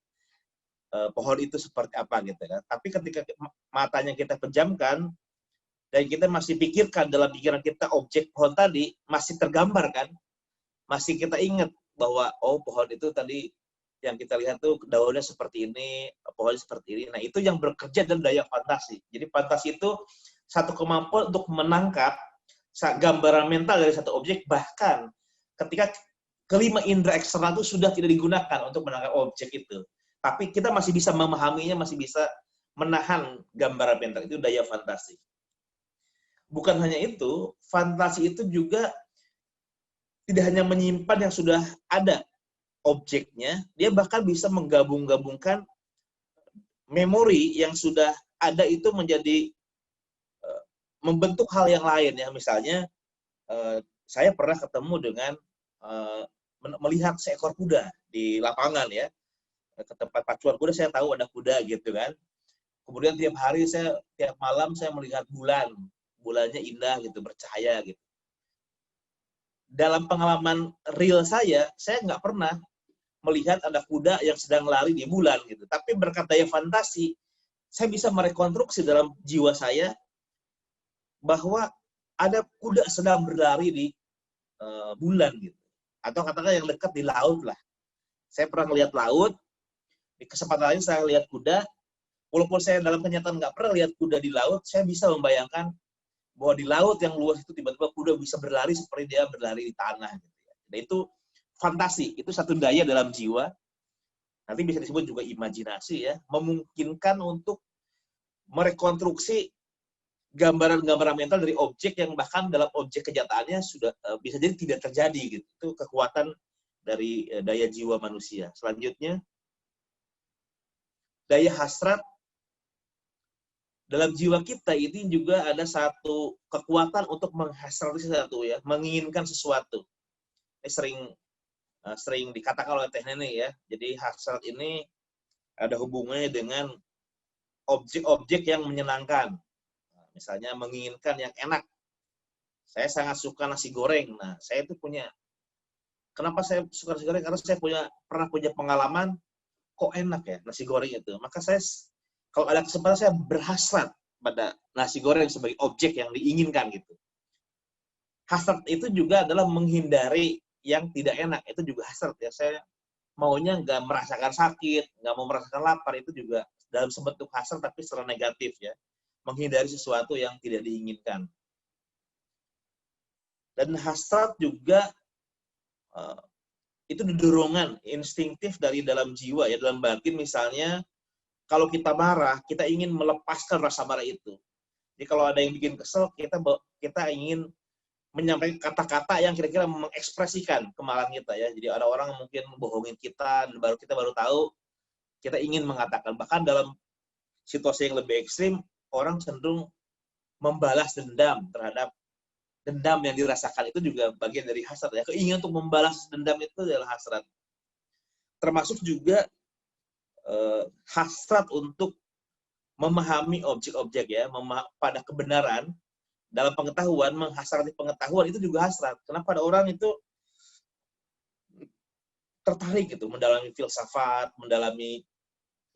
Speaker 3: pohon itu seperti apa gitu kan. Tapi ketika matanya kita pejamkan dan kita masih pikirkan dalam pikiran kita objek pohon tadi, masih tergambar kan, masih kita ingat bahwa oh pohon itu tadi yang kita lihat tuh daunnya seperti ini, pohonnya seperti ini. Nah, itu yang bekerja dan daya fantasi. Jadi fantasi itu satu kemampuan untuk menangkap gambaran mental dari satu objek, bahkan ketika kelima indera eksternal itu sudah tidak digunakan untuk menangkap objek itu. Tapi kita masih bisa memahaminya, masih bisa menahan gambaran mental. Itu daya fantasi. Bukan hanya itu, fantasi itu juga tidak hanya menyimpan yang sudah ada objeknya, dia bahkan bisa menggabung-gabungkan memori yang sudah ada itu menjadi membentuk hal yang lain ya. Misalnya saya pernah ketemu dengan melihat seekor kuda di lapangan ya, ke tempat pacuan kuda, saya tahu ada kuda gitu kan. Kemudian tiap malam saya melihat bulannya indah gitu, bercahaya gitu. Dalam pengalaman real saya nggak pernah melihat ada kuda yang sedang lari di bulan gitu. Tapi berkat daya fantasi, saya bisa merekonstruksi dalam jiwa saya bahwa ada kuda sedang berlari di bulan gitu. Atau katakan yang dekat di laut lah. Saya pernah melihat laut, di kesempatan lain saya lihat kuda. Walaupun saya dalam kenyataan nggak pernah lihat kuda di laut, saya bisa membayangkan bahwa di laut yang luas itu tiba-tiba kuda bisa berlari seperti dia berlari di tanah. Gitu ya. Dan itu fantasi, itu satu daya dalam jiwa. Nanti bisa disebut juga imajinasi ya, memungkinkan untuk merekonstruksi gambaran-gambaran mental dari objek yang bahkan dalam objek kenyataannya sudah bisa jadi tidak terjadi gitu. Itu kekuatan dari daya jiwa manusia. Selanjutnya, daya hasrat. Dalam jiwa kita ini juga ada satu kekuatan untuk menghasrati sesuatu ya, menginginkan sesuatu. Ini sering dikatakan oleh Teh Neni ya. Jadi hasrat ini ada hubungannya dengan objek-objek yang menyenangkan. Misalnya menginginkan yang enak. Saya sangat suka nasi goreng. Nah, saya itu punya. Kenapa saya suka nasi goreng? Karena saya pernah punya pengalaman kok enak ya nasi goreng itu. Maka saya kalau ada kesempatan saya berhasrat pada nasi goreng sebagai objek yang diinginkan gitu. Hasrat itu juga adalah menghindari yang tidak enak. Itu juga hasrat ya. Saya maunya nggak merasakan sakit, nggak mau merasakan lapar, itu juga dalam sebentuk hasrat tapi secara negatif ya. Menghindari sesuatu yang tidak diinginkan. Dan hasrat juga itu dorongan instingtif dari dalam jiwa ya, dalam batin. Misalnya kalau kita marah, kita ingin melepaskan rasa marah itu. Jadi kalau ada yang bikin kesel, kita ingin menyampaikan kata-kata yang kira-kira mengekspresikan kemarahan kita ya. Jadi ada orang mungkin bohongin kita, dan kita baru tahu, kita ingin mengatakan. Bahkan dalam situasi yang lebih ekstrim, orang cenderung membalas dendam terhadap dendam yang dirasakan. Itu juga bagian dari hasrat ya. Keinginan untuk membalas dendam itu adalah hasrat. Termasuk juga hasrat untuk memahami objek-objek ya, pada kebenaran dalam pengetahuan, menghasrati pengetahuan itu juga hasrat. Kenapa ada orang itu tertarik gitu mendalami filsafat, mendalami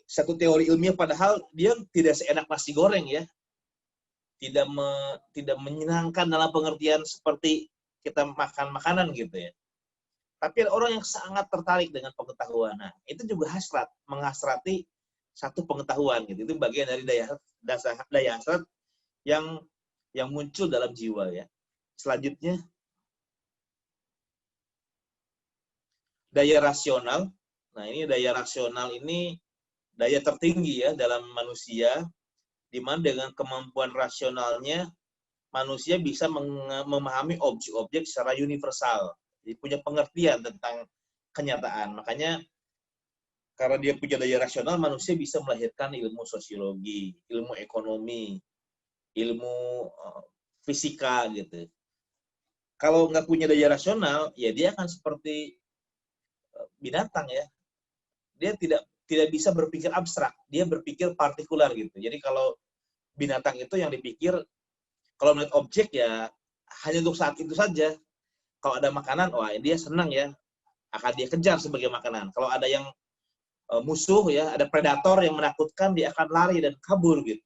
Speaker 3: satu teori ilmiah, padahal dia tidak seenak nasi goreng ya, tidak menyenangkan dalam pengertian seperti kita makan makanan gitu ya. Tapi ada orang yang sangat tertarik dengan pengetahuan. Nah, itu juga hasrat, menghasrati satu pengetahuan gitu. Itu bagian dari daya hasrat yang muncul dalam jiwa ya. Selanjutnya, daya rasional. Nah, ini daya rasional ini daya tertinggi ya dalam manusia, di mana dengan kemampuan rasionalnya manusia bisa memahami objek-objek secara universal. Jadi punya pengertian tentang kenyataan. Makanya karena dia punya daya rasional, manusia bisa melahirkan ilmu sosiologi, ilmu ekonomi, ilmu fisika gitu. Kalau nggak punya daya rasional, ya dia akan seperti binatang ya. Dia tidak bisa berpikir abstrak, dia berpikir partikular gitu. Jadi kalau binatang itu yang dipikir, kalau melihat objek ya hanya untuk saat itu saja. Kalau ada makanan, wah dia senang ya, akan dia kejar sebagai makanan. Kalau ada yang musuh ya, ada predator yang menakutkan, dia akan lari dan kabur gitu.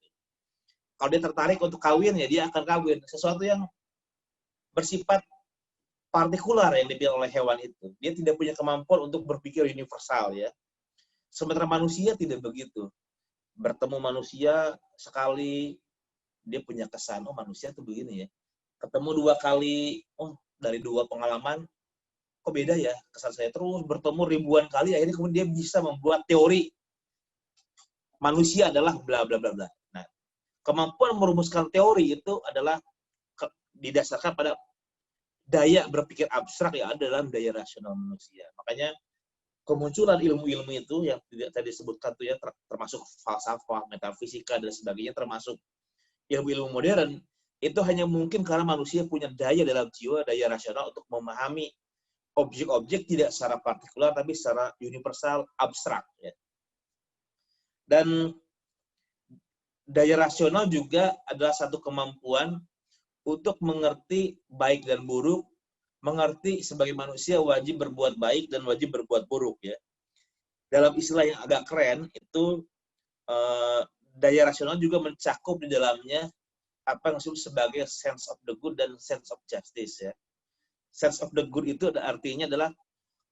Speaker 3: Kalau dia tertarik untuk kawin ya dia akan kawin. Sesuatu yang bersifat partikular yang dipilih oleh hewan itu. Dia tidak punya kemampuan untuk berpikir universal ya. Sementara manusia tidak begitu. Bertemu manusia sekali, dia punya kesan, oh manusia tuh begini ya. Ketemu 2 kali, oh dari 2 pengalaman, kok beda ya kesan saya. Terus bertemu ribuan kali, akhirnya kemudian dia bisa membuat teori manusia adalah bla bla bla bla. Nah, kemampuan merumuskan teori itu adalah didasarkan pada daya berpikir abstrak yang ada dalam daya rasional manusia. Makanya kemunculan ilmu-ilmu itu yang tadi disebutkan tuh ya, termasuk falsafah, metafisika dan sebagainya, termasuk ilmu-ilmu modern, itu hanya mungkin karena manusia punya daya dalam jiwa, daya rasional untuk memahami objek-objek tidak secara partikular tapi secara universal, abstrak ya. Dan daya rasional juga adalah satu kemampuan untuk mengerti baik dan buruk, mengerti sebagai manusia wajib berbuat baik dan wajib berbuat buruk ya. Dalam istilah yang agak keren itu daya rasional juga mencakup di dalamnya apa yang disebut sebagai sense of the good dan sense of justice ya. Sense of the good itu artinya adalah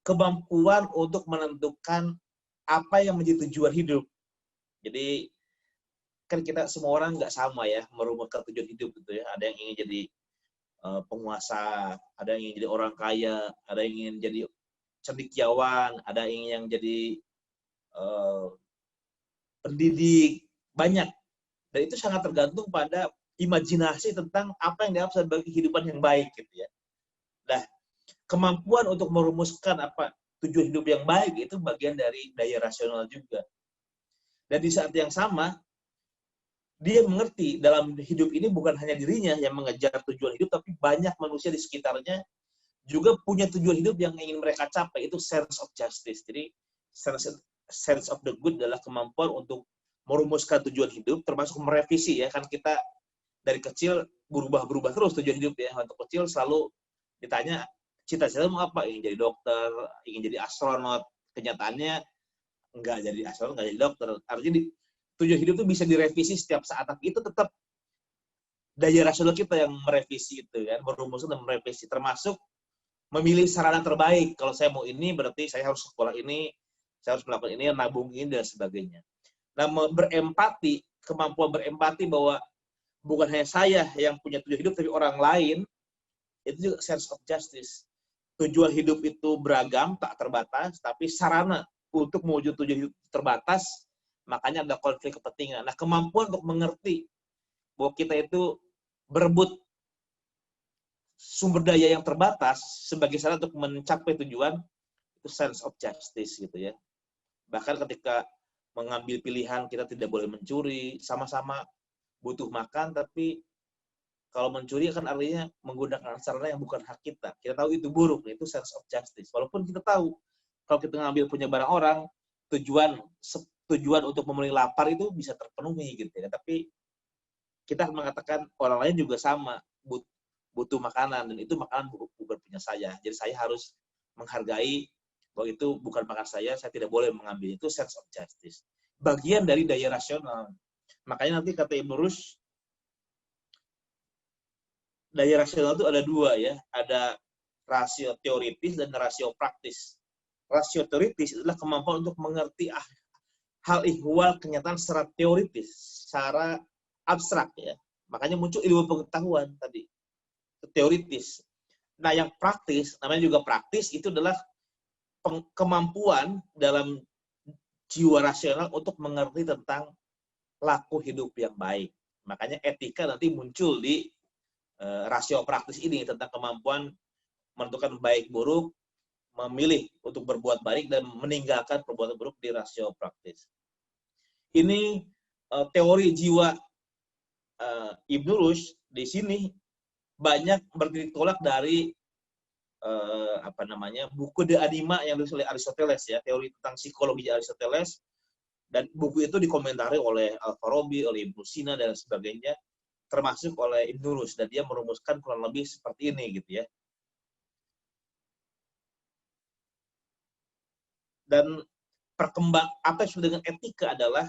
Speaker 3: kemampuan untuk menentukan apa yang menjadi tujuan hidup. Jadi kan kita semua orang nggak sama ya merumuskan tujuan hidup gitu ya. Ada yang ingin jadi penguasa, ada yang ingin jadi orang kaya, ada yang ingin jadi cendekiawan, ada yang jadi pendidik, banyak. Dan itu sangat tergantung pada imajinasi tentang apa yang dianggap sebagai kehidupan yang baik gitu ya. Nah, kemampuan untuk merumuskan apa tujuan hidup yang baik itu bagian dari daya rasional juga. Dan di saat yang sama, dia mengerti dalam hidup ini bukan hanya dirinya yang mengejar tujuan hidup, tapi banyak manusia di sekitarnya juga punya tujuan hidup yang ingin mereka capai, itu sense of justice. Jadi sense of the good adalah kemampuan untuk merumuskan tujuan hidup, termasuk merevisi ya, kan kita dari kecil berubah-berubah terus tujuan hidup ya. Waktu kecil selalu ditanya, cita-cita mau apa? Ingin jadi dokter, ingin jadi astronot. Kenyataannya nggak jadi astronot, nggak jadi dokter. Artinya tujuan hidup itu bisa direvisi setiap saat, tapi itu tetap daya rasional kita yang merevisi itu kan, merumuskan dan merevisi, termasuk memilih sarana terbaik. Kalau saya mau ini, berarti saya harus sekolah ini, saya harus melakukan ini, nabung ini, dan sebagainya. Nah, berempati, kemampuan berempati bahwa bukan hanya saya yang punya tujuan hidup, tapi orang lain, itu juga sense of justice. Tujuan hidup itu beragam, tak terbatas, tapi sarana untuk mewujud tujuan hidup terbatas, makanya ada konflik kepentingan. Nah, kemampuan untuk mengerti bahwa kita itu berebut sumber daya yang terbatas sebagai sarana untuk mencapai tujuan, itu sense of justice gitu ya. Bahkan ketika mengambil pilihan, kita tidak boleh mencuri, sama-sama butuh makan, tapi kalau mencuri kan artinya menggunakan sarana yang bukan hak kita. Kita tahu itu buruk, itu sense of justice. Walaupun kita tahu kalau kita ngambil punya barang orang, tujuan untuk memenuhi lapar itu bisa terpenuhi gitu ya. Tapi kita mengatakan orang lain juga sama, butuh makanan, dan itu makanan bukan punya saya. Jadi saya harus menghargai bahwa itu bukan makan saya tidak boleh mengambil. Itu sense of justice. Bagian dari daya rasional. Makanya nanti kata Ibnu Rushd, daya rasional itu ada dua ya. Ada rasio teoritis dan rasio praktis. Rasio teoritis adalah kemampuan untuk mengerti hal ihwal kenyataan secara teoritis, secara abstrak ya. Makanya muncul ilmu pengetahuan tadi. Teoritis. Nah, yang praktis, namanya juga praktis, itu adalah kemampuan dalam jiwa rasional untuk mengerti tentang laku hidup yang baik. Makanya etika nanti muncul di rasio praktis ini, tentang kemampuan menentukan baik buruk, memilih untuk berbuat baik dan meninggalkan perbuatan buruk di rasio praktis. Ini teori jiwa Ibnu Rushd di sini banyak bertolak dari buku De Anima yang ditulis oleh Aristoteles ya, teori tentang psikologi Aristoteles, dan buku itu dikomentari oleh Al-Farabi, oleh Ibnu Sina dan sebagainya, termasuk oleh Ibnu Rushd, dan dia merumuskan kurang lebih seperti ini gitu ya. Dan apa yang disebut dengan etika adalah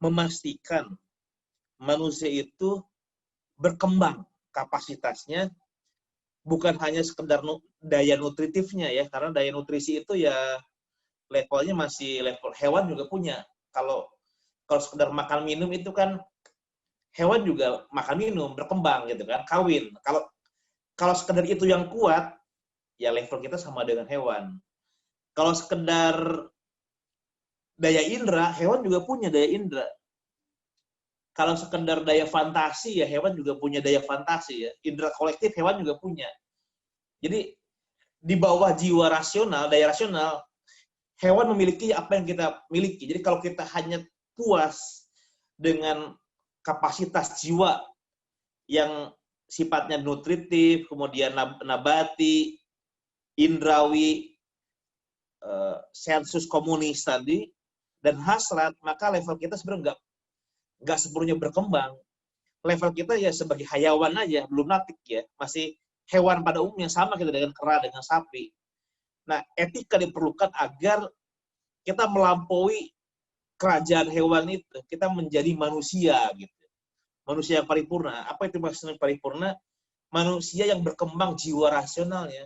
Speaker 3: memastikan manusia itu berkembang kapasitasnya, bukan hanya sekedar daya nutritifnya ya, karena daya nutrisi itu ya levelnya masih level hewan juga punya. Kalau sekedar makan minum itu kan hewan juga makan minum, berkembang gitu kan, kawin. Kalau sekedar itu yang kuat, ya level kita sama dengan hewan. Kalau sekedar daya indera, hewan juga punya daya indera. Kalau sekedar daya fantasi, ya hewan juga punya daya fantasi ya. Indera kolektif hewan juga punya. Jadi di bawah jiwa rasional, daya rasional, hewan memiliki apa yang kita miliki. Jadi kalau kita hanya puas dengan kapasitas jiwa yang sifatnya nutritif, kemudian nabati, indrawi, sensus komunis tadi, dan hasrat, maka level kita sebenarnya nggak sepenuhnya berkembang. Level kita ya sebagai hayawan aja, belum natik ya, masih hewan pada umumnya, sama kita dengan kera, dengan sapi. Nah, etika diperlukan agar kita melampaui kerajaan hewan itu, kita menjadi manusia gitu. Manusia yang paripurna. Apa itu maksudnya paripurna? Manusia yang berkembang jiwa rasionalnya.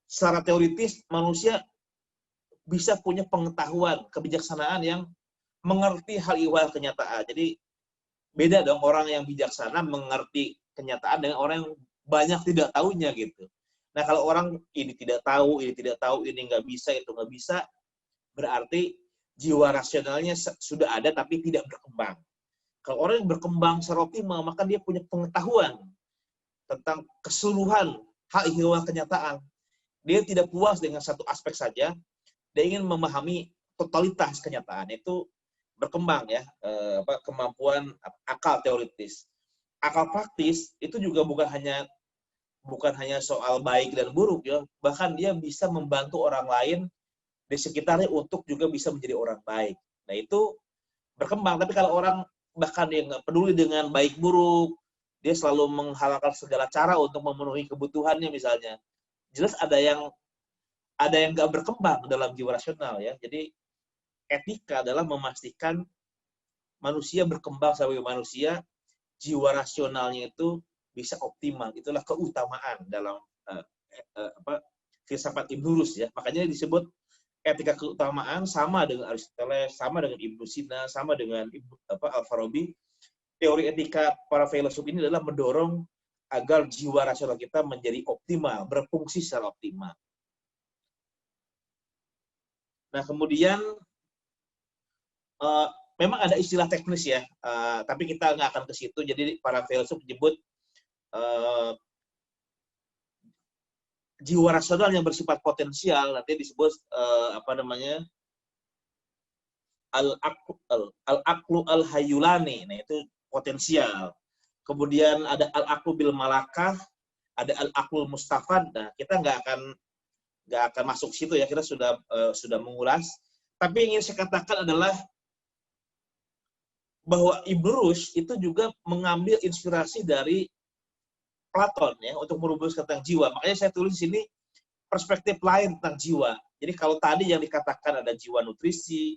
Speaker 3: Secara teoritis, manusia bisa punya pengetahuan, kebijaksanaan yang mengerti hal ihwal kenyataan. Jadi beda dong orang yang bijaksana mengerti kenyataan dengan orang yang banyak tidak tahunya gitu. Nah, kalau orang ini tidak tahu, ini nggak bisa, itu nggak bisa, berarti jiwa rasionalnya sudah ada tapi tidak berkembang. Kalau orang yang berkembang secara optimal, maka dia punya pengetahuan tentang keseluruhan hal ihwal kenyataan. Dia tidak puas dengan satu aspek saja, dia ingin memahami totalitas kenyataan. Itu berkembang ya, kemampuan akal teoritis. Akal praktis itu juga bukan hanya soal baik dan buruk ya, bahkan dia bisa membantu orang lain di sekitarnya untuk juga bisa menjadi orang baik. Nah itu berkembang. Tapi kalau orang bahkan yang nggak peduli dengan baik buruk, dia selalu menghalalkan segala cara untuk memenuhi kebutuhannya misalnya, jelas ada yang nggak berkembang dalam jiwa rasional ya. Jadi etika adalah memastikan manusia berkembang sebagai manusia, jiwa rasionalnya itu bisa optimal. Itulah keutamaan dalam filsafat Ibnu Rus ya. Makanya disebut etika keutamaan, sama dengan Aristoteles, sama dengan Ibnu Sina, sama dengan Al-Farabi. Teori etika para filosof ini adalah mendorong agar jiwa rasional kita menjadi optimal, berfungsi secara optimal. Nah, kemudian memang ada istilah teknis ya, tapi kita nggak akan ke situ. Jadi para filosof menyebut jiwa rasional yang bersifat potensial nanti disebut al-aqlu al-hayulani. Nah, itu potensial. Kemudian ada al-aqlu bil malakah, ada al-aqlu mustafad. Nah, kita nggak akan masuk situ ya, kita sudah mengulas. Tapi yang ingin saya katakan adalah bahwa Ibnu Rushd itu juga mengambil inspirasi dari Platon ya untuk merumuskan tentang jiwa. Makanya saya tulis di sini perspektif lain tentang jiwa. Jadi kalau tadi yang dikatakan ada jiwa nutrisi,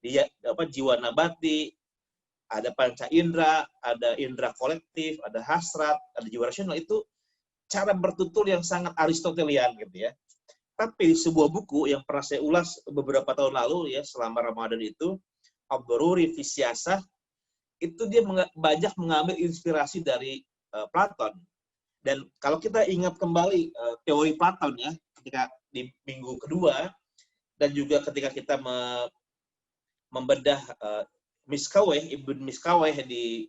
Speaker 3: jiwa nabati, ada panca indera, ada indera kolektif, ada hasrat, ada jiwa rasional, itu cara bertutur yang sangat Aristotelian gitu ya. Tapi sebuah buku yang pernah saya ulas beberapa tahun lalu ya selama Ramadan itu, Ad-Daruri fi Siyasah, itu dia banyak mengambil inspirasi dari Platon. Dan kalau kita ingat kembali teori Platon ya, ketika di minggu kedua, dan juga ketika kita membedah Miskaweh, Ibn Miskaweh di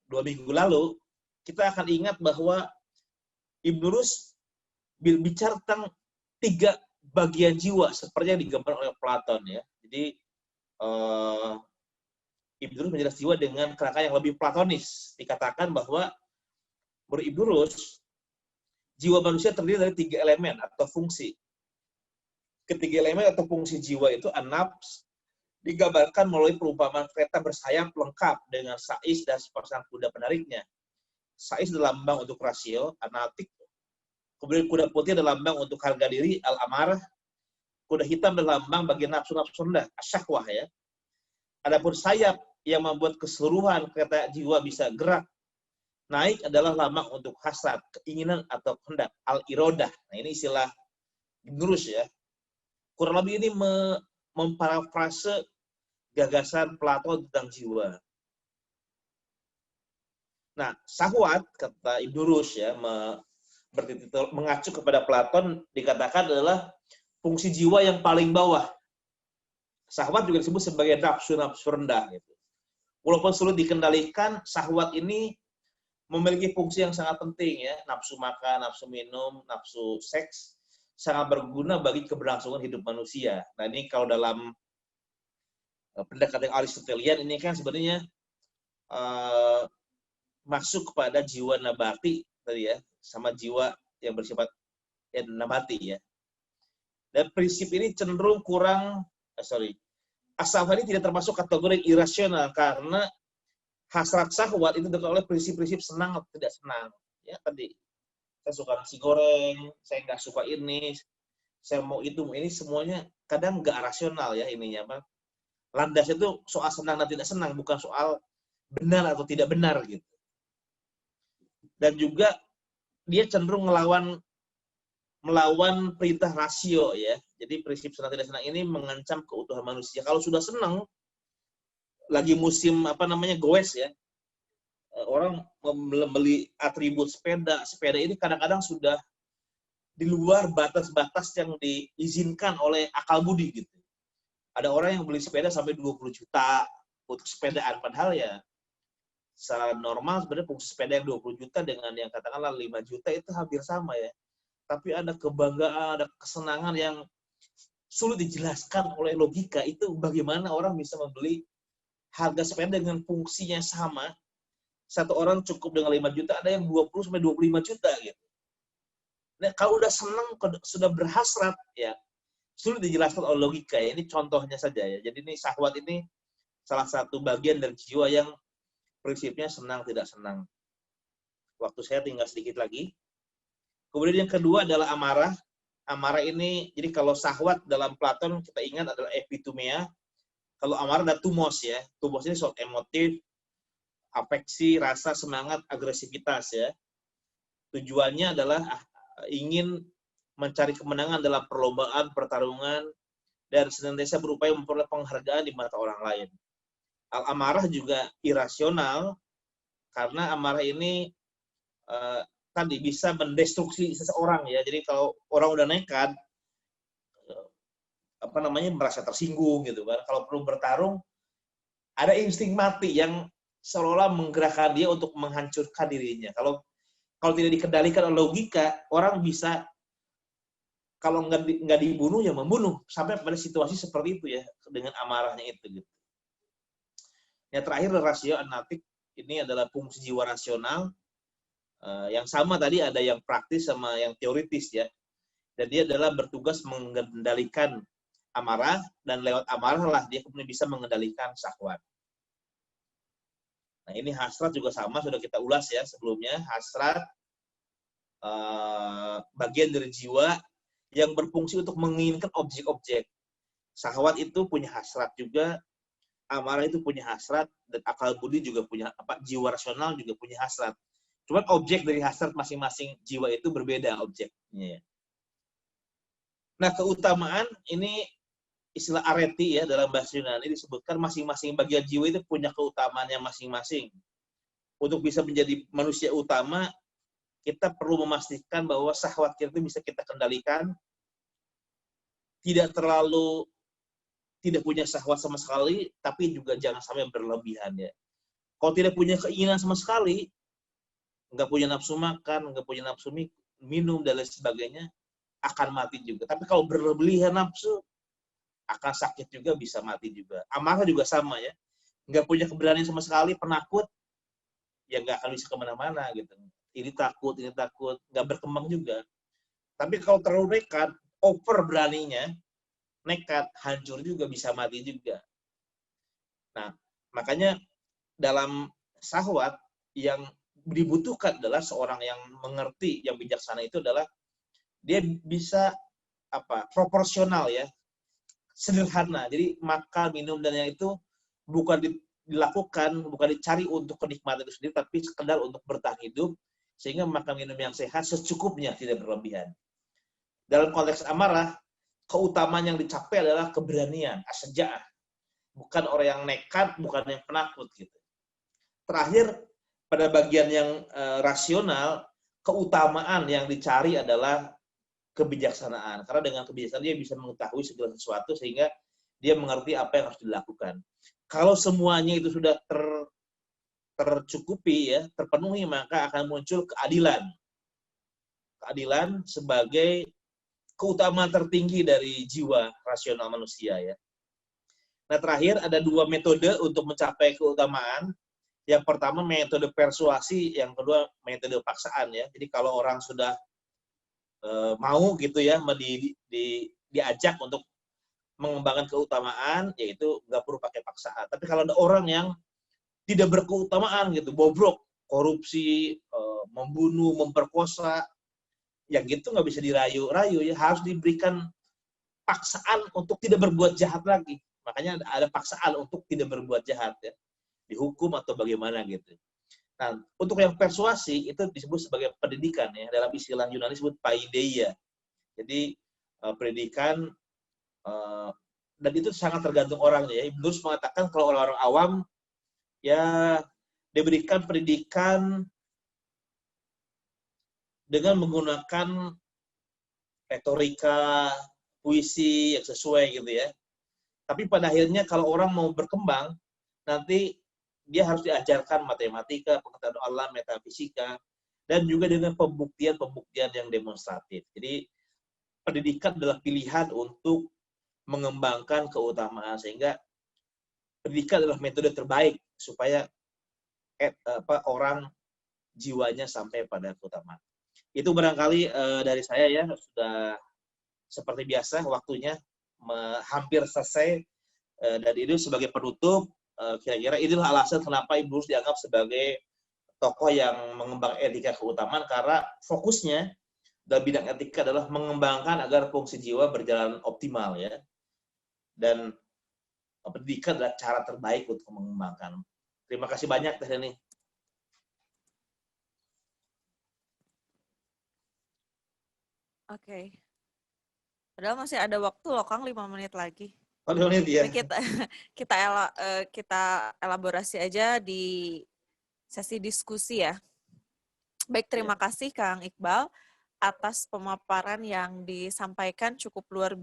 Speaker 3: 2 minggu lalu, kita akan ingat bahwa Ibnu Rushd bicara tentang 3 bagian jiwa seperti yang digambarkan oleh Platon ya. Jadi Ibnu Rushd menjelaskan jiwa dengan kerangka yang lebih platonis. Dikatakan bahwa menurut Ibnu Rushd, jiwa manusia terdiri dari 3 elemen atau fungsi. Ketiga elemen atau fungsi jiwa itu an-nafs, digambarkan melalui perumpamaan kereta bersayap lengkap dengan sais dan sepasang kuda penariknya. Sais adalah lambang untuk rasio, analitik. Kemudian kuda putih adalah lambang untuk harga diri, al-amarah. Kuda hitam adalah lambang bagi nafsu-nafsu rendah, asyahwah ya. Adapun sayap yang membuat keseluruhan kereta jiwa bisa gerak naik adalah lambang untuk hasrat, keinginan atau kehendak, al-irodah. Nah, ini istilah Ibnu Rushd ya. Kurang lebih ini memparafrase gagasan Plato tentang jiwa. Nah, syahwat, kata Ibnu Rushd ya, mengacu kepada Platon, dikatakan adalah fungsi jiwa yang paling bawah. Syahwat juga disebut sebagai nafsu-nafsu rendah. Gitu. Walaupun sulit dikendalikan, syahwat ini memiliki fungsi yang sangat penting ya. Nafsu makan, nafsu minum, nafsu seks sangat berguna bagi keberlangsungan hidup manusia. Nah ini kalau dalam pendekatan Aristotelian ini kan sebenarnya masuk kepada jiwa nabati tadi ya, sama jiwa yang bersifat nabati ya. Dan prinsip ini cenderung as-syahwat ini tidak termasuk kategori irasional karena hasrat syahwat itu dilakukan oleh prinsip-prinsip senang atau tidak senang. Ya tadi, saya suka nasi goreng, saya nggak suka ini, saya mau itu, ini semuanya kadang nggak rasional ya ininya, Pak. Landas itu soal senang dan tidak senang, bukan soal benar atau tidak benar gitu. Dan juga dia cenderung melawan perintah rasio ya. Jadi prinsip senang tidak senang ini mengancam keutuhan manusia. Kalau sudah senang, lagi musim goes ya, orang membeli atribut sepeda ini kadang-kadang sudah di luar batas-batas yang diizinkan oleh akal budi gitu. Ada orang yang beli sepeda sampai 20 juta untuk sepedaan, padahal ya secara normal sebenarnya fungsi sepeda yang 20 juta dengan yang katakanlah 5 juta itu hampir sama ya. Tapi ada kebanggaan, ada kesenangan yang sulit dijelaskan oleh logika. Itu bagaimana orang bisa membeli harga sepeda dengan fungsinya sama. Satu orang cukup dengan 5 juta, ada yang 20 sampai 25 juta gitu. Nah, kalau udah senang, sudah berhasrat ya, sulit dijelaskan oleh logika ya. Ini contohnya saja ya. Jadi ini syahwat ini salah satu bagian dari jiwa yang prinsipnya senang tidak senang. Waktu saya tinggal sedikit lagi. Kemudian yang kedua adalah amarah. Amarah ini, jadi kalau syahwat dalam Platon kita ingat adalah epitumia. Kalau amarah ada tumos ya. Tumos ini soal emotif, afeksi, rasa, semangat, agresivitas ya. Tujuannya adalah ingin mencari kemenangan dalam perlombaan, pertarungan, dan senantiasa berupaya memperoleh penghargaan di mata orang lain. Al-amarah juga irasional, karena amarah ini tadi bisa mendestruksi seseorang ya. Jadi kalau orang udah nekat, merasa tersinggung gitu kan. Kalau perlu bertarung, ada insting mati yang seolah-olah menggerakkan dia untuk menghancurkan dirinya. Kalau tidak dikendalikan oleh logika, orang bisa kalau nggak dibunuh ya membunuh, sampai pada situasi seperti itu ya, dengan amarahnya itu gitu. Yang terakhir, rasio anatik, ini adalah fungsi jiwa rasional. Yang sama tadi ada yang praktis sama yang teoritis ya. Dan dia adalah bertugas mengendalikan amarah, dan lewat amarah lah dia kemudian bisa mengendalikan syahwat. Nah ini hasrat juga sama, sudah kita ulas ya sebelumnya. Hasrat bagian dari jiwa yang berfungsi untuk menginginkan objek-objek. Syahwat itu punya hasrat juga, amarah itu punya hasrat, dan akal budi juga punya, jiwa rasional juga punya hasrat. Cuman objek dari hasrat masing-masing jiwa itu berbeda objeknya. Nah, keutamaan ini istilah areti ya dalam bahasa Yunani disebutkan masing-masing bagian jiwa itu punya keutamaannya masing-masing. Untuk bisa menjadi manusia utama, kita perlu memastikan bahwa syahwat kita itu bisa kita kendalikan, tidak punya syahwat sama sekali, tapi juga jangan sampai berlebihan ya. Kalau tidak punya keinginan sama sekali, nggak punya nafsu makan, nggak punya nafsu minum, dan lain sebagainya, akan mati juga. Tapi kalau berlebihan nafsu, akan sakit juga, bisa mati juga. Amarah juga sama ya. Nggak punya keberanian sama sekali, penakut, ya nggak akan bisa kemana-mana gitu. Ini takut, nggak berkembang juga. Tapi kalau terlalu nekat, over beraninya, nekat, hancur juga, bisa mati juga. Nah, makanya dalam syahwat yang dibutuhkan adalah seorang yang mengerti, yang bijaksana itu adalah dia bisa proporsional ya, sederhana. Jadi makan, minum, dan yang itu bukan dilakukan, bukan dicari untuk kenikmatan itu sendiri, tapi sekedar untuk bertahan hidup, sehingga makan minum yang sehat secukupnya, tidak berlebihan. Dalam konteks amarah, keutamaan yang dicapai adalah keberanian, asyaja'ah. Bukan orang yang nekat, bukan yang penakut gitu. Terakhir, pada bagian yang rasional, keutamaan yang dicari adalah kebijaksanaan. Karena dengan kebijaksanaan dia bisa mengetahui segala sesuatu sehingga dia mengerti apa yang harus dilakukan. Kalau semuanya itu sudah tercukupi ya, terpenuhi, maka akan muncul keadilan. Keadilan sebagai keutamaan tertinggi dari jiwa rasional manusia ya. Nah, terakhir ada dua metode untuk mencapai keutamaan. Yang pertama metode persuasi, yang kedua metode paksaan ya. Jadi kalau orang sudah mau gitu ya, diajak untuk mengembangkan keutamaan, yaitu nggak perlu pakai paksaan. Tapi kalau ada orang yang tidak berkeutamaan gitu, bobrok, korupsi, membunuh, memperkosa, yang gitu nggak bisa dirayu-rayu ya, harus diberikan paksaan untuk tidak berbuat jahat lagi. Makanya ada paksaan untuk tidak berbuat jahat ya, dihukum atau bagaimana gitu. Nah, untuk yang persuasi itu disebut sebagai pendidikan ya, dalam istilah Yunani disebut paideia. Jadi pendidikan, dan itu sangat tergantung orangnya ya. Ibn Rus mengatakan kalau orang-orang awam ya diberikan pendidikan dengan menggunakan retorika, puisi yang sesuai gitu ya. Tapi pada akhirnya kalau orang mau berkembang, nanti dia harus diajarkan matematika, pengetahuan alam, metafisika, dan juga dengan pembuktian-pembuktian yang demonstratif. Jadi pendidikan adalah pilihan untuk mengembangkan keutamaan, sehingga pendidikan adalah metode terbaik supaya orang jiwanya sampai pada keutamaan. Itu barangkali dari saya ya, sudah seperti biasa waktunya hampir selesai, dan ini sebagai penutup, kira-kira inilah alasan kenapa Ibnu Rus dianggap sebagai tokoh yang mengembang etika keutamaan, karena fokusnya dalam bidang etika adalah mengembangkan agar fungsi jiwa berjalan optimal ya. Dan pendidikan adalah cara terbaik untuk mengembangkan. Terima kasih banyak Teh Deni.
Speaker 1: Oke. Padahal masih ada waktu loh Kang, 5 menit lagi.
Speaker 3: Oh, 5 menit ya.
Speaker 1: Kita elaborasi aja di sesi diskusi ya. Baik, terima kasih Kang Iqbal atas pemaparan yang disampaikan, cukup luar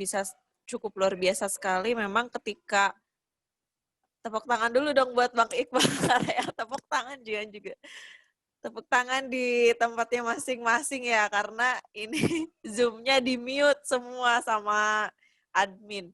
Speaker 1: biasa sekali. Memang ketika tepuk tangan dulu dong buat Bang Iqbal, ya, tepuk tangan juga. Tepuk tangan di tempatnya masing-masing ya, karena ini Zoom-nya di-mute semua sama admin.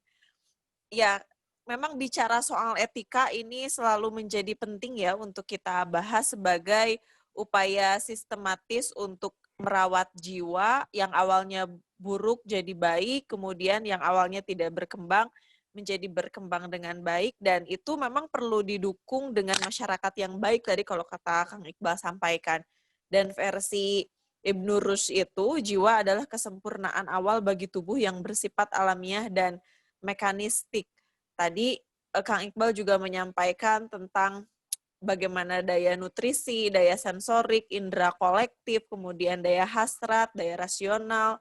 Speaker 1: Ya, memang bicara soal etika ini selalu menjadi penting ya untuk kita bahas sebagai upaya sistematis untuk merawat jiwa yang awalnya buruk jadi baik, kemudian yang awalnya tidak berkembang menjadi berkembang dengan baik, dan itu memang perlu didukung dengan masyarakat yang baik tadi kalau kata Kang Iqbal sampaikan. Dan versi Ibnu Rus itu, jiwa adalah kesempurnaan awal bagi tubuh yang bersifat alamiah dan mekanistik. Tadi Kang Iqbal juga menyampaikan tentang bagaimana daya nutrisi, daya sensorik, indera kolektif, kemudian daya hasrat, daya rasional.